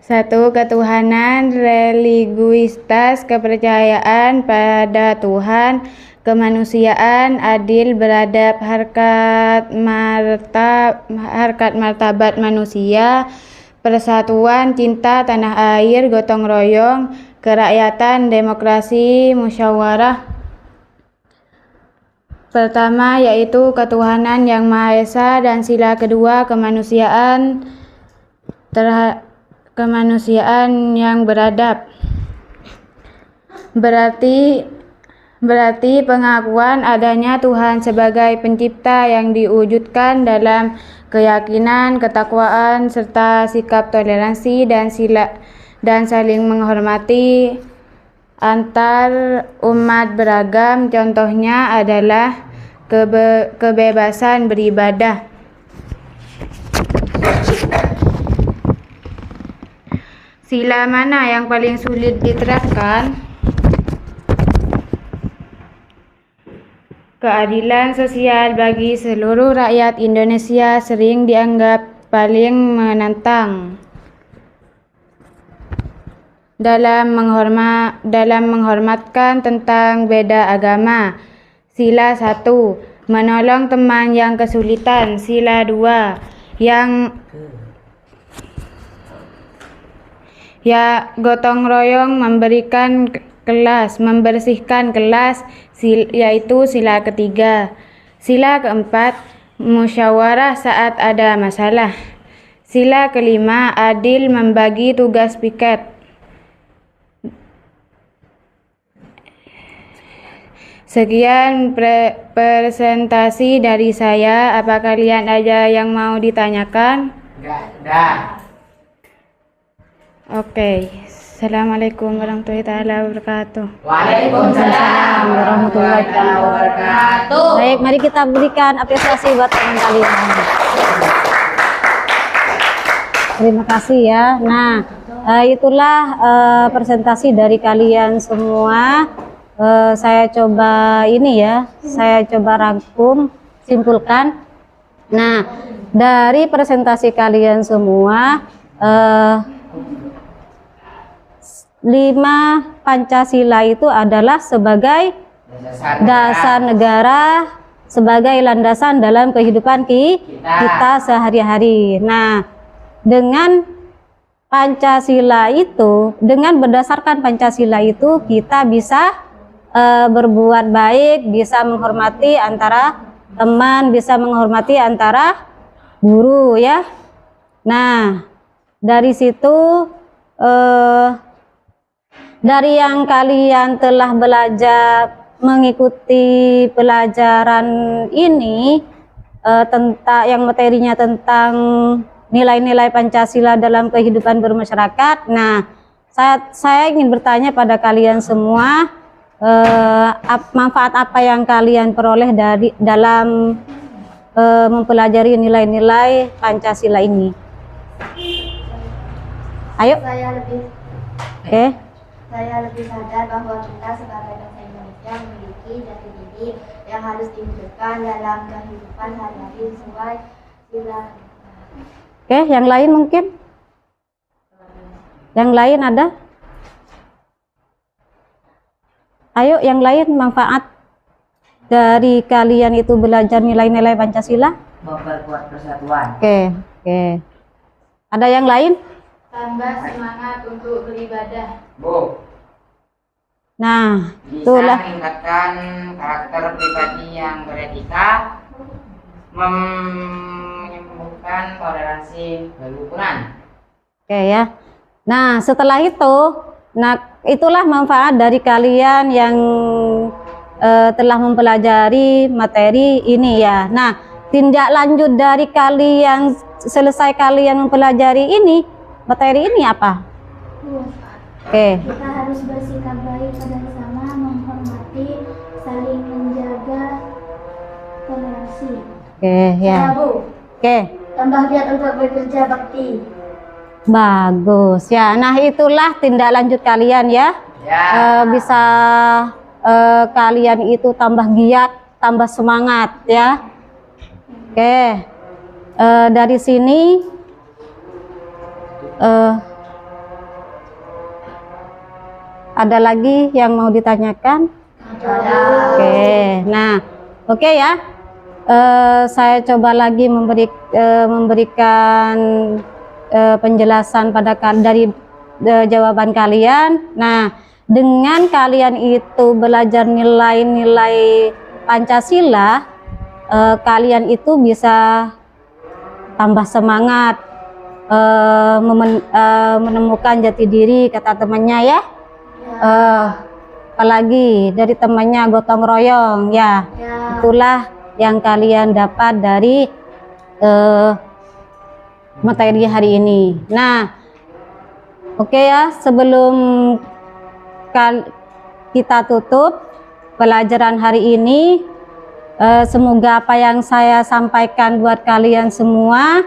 satu ketuhanan, religiusitas, kepercayaan pada Tuhan, kemanusiaan, adil, beradab, harkat martabat manusia, persatuan, cinta tanah air, gotong royong, kerakyatan, demokrasi, musyawarah. Pertama yaitu ketuhanan yang Maha Esa, dan sila kedua kemanusiaan yang beradab. Berarti pengakuan adanya Tuhan sebagai pencipta yang diwujudkan dalam keyakinan, ketakwaan, serta sikap toleransi, dan dan saling menghormati antar umat beragam. Contohnya adalah kebebasan beribadah. Sila mana yang paling sulit diterapkan? Keadilan sosial bagi seluruh rakyat Indonesia sering dianggap paling menantang. Dalam menghormatkan tentang beda agama. Sila 1, menolong teman yang kesulitan. Sila 2, gotong royong membersihkan kelas, yaitu sila ketiga. Sila keempat, musyawarah saat ada masalah. Sila kelima, adil membagi tugas piket. Sekian presentasi dari saya. Apa kalian ada yang mau ditanyakan? Enggak ada. Oke. Assalamualaikum warahmatullahi wabarakatuh. Waalaikumsalam warahmatullahi wabarakatuh. Baik, mari kita berikan apresiasi buat teman kalian. Terima kasih ya. Nah, itulah presentasi dari kalian semua. Saya coba rangkum, simpulkan. Nah, dari presentasi kalian semua, 5 Pancasila itu adalah sebagai dasar negara, sebagai landasan dalam kehidupan kita sehari-hari. Nah, dengan Pancasila itu, dengan berdasarkan Pancasila itu kita bisa berbuat baik, bisa menghormati antara teman, bisa menghormati antara guru ya. Nah, dari situ dari yang kalian telah belajar mengikuti pelajaran ini tentang yang materinya tentang nilai-nilai Pancasila dalam kehidupan bermasyarakat. Nah, saya ingin bertanya pada kalian semua, manfaat apa yang kalian peroleh dalam mempelajari nilai-nilai Pancasila ini? Ayo. Saya lebih sadar bahwa kita sebagai bangsa Indonesia memiliki jati diri yang harus diwujudkan dalam kehidupan sehari-hari sesuai sila. Yang lain mungkin? Yang lain ada? Ayo, yang lain manfaat dari kalian itu belajar nilai-nilai Pancasila? Memperkuat persatuan. Oke. Ada yang lain? Tambah semangat untuk beribadah. Bu. Nah, Bisa itulah meningkatkan karakter pribadi yang beretika, menyembuhkan toleransi kerukunan. Oke ya. Nah, setelah itu, itulah manfaat dari kalian yang telah mempelajari materi ini ya. Nah, tindak lanjut dari kalian selesai kalian mempelajari ini, materi ini apa? Kita harus bersikap baik pada sesama, menghormati, saling menjaga toleransi. Ya. Tambah giat untuk bekerja bakti. Bagus ya. Nah, itulah tindak lanjut kalian ya. Bisa kalian itu tambah giat, tambah semangat ya. Dari sini ada lagi yang mau ditanyakan? Nah, ya. Saya coba lagi memberikan penjelasan dari jawaban kalian. Nah, dengan kalian itu belajar nilai-nilai Pancasila, kalian itu bisa tambah semangat, menemukan jati diri, kata temannya ya. Apalagi dari temannya gotong royong ya. Itulah yang kalian dapat dari materi hari ini. Nah, Oke ya, sebelum kita tutup pelajaran hari ini, semoga apa yang saya sampaikan buat kalian semua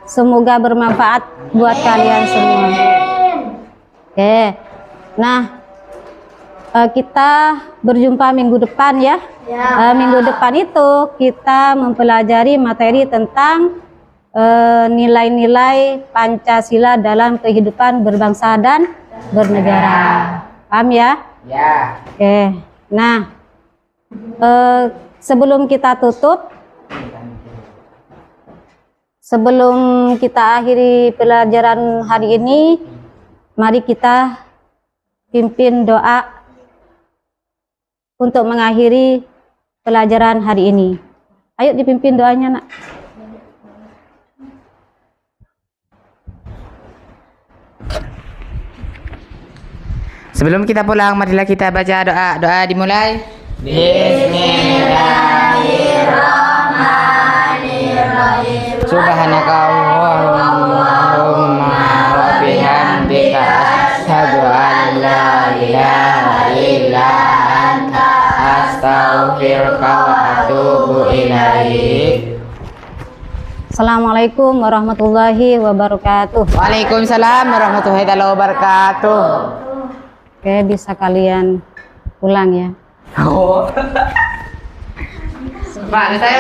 semoga bermanfaat buat kalian semua. Oke, nah kita berjumpa minggu depan ya. Minggu depan itu kita mempelajari materi tentang nilai-nilai Pancasila dalam kehidupan berbangsa dan bernegara. Paham ya? Ya. Oke. Nah, sebelum kita tutup, sebelum kita akhiri pelajaran hari ini, mari kita pimpin doa untuk mengakhiri pelajaran hari ini. Ayo dipimpin doanya, Nak. Sebelum kita pulang, marilah kita baca doa. Doa dimulai. Bismillahirrahmanirrahim. Subhanaka Allahumma wa bihamdika asyhadu an la ilaha illa anta astaghfiruka wa atubu ilaik. Assalamualaikum warahmatullahi wabarakatuh. Waalaikumsalam warahmatullahi wabarakatuh. Oke, bisa kalian pulang ya. Pak, saya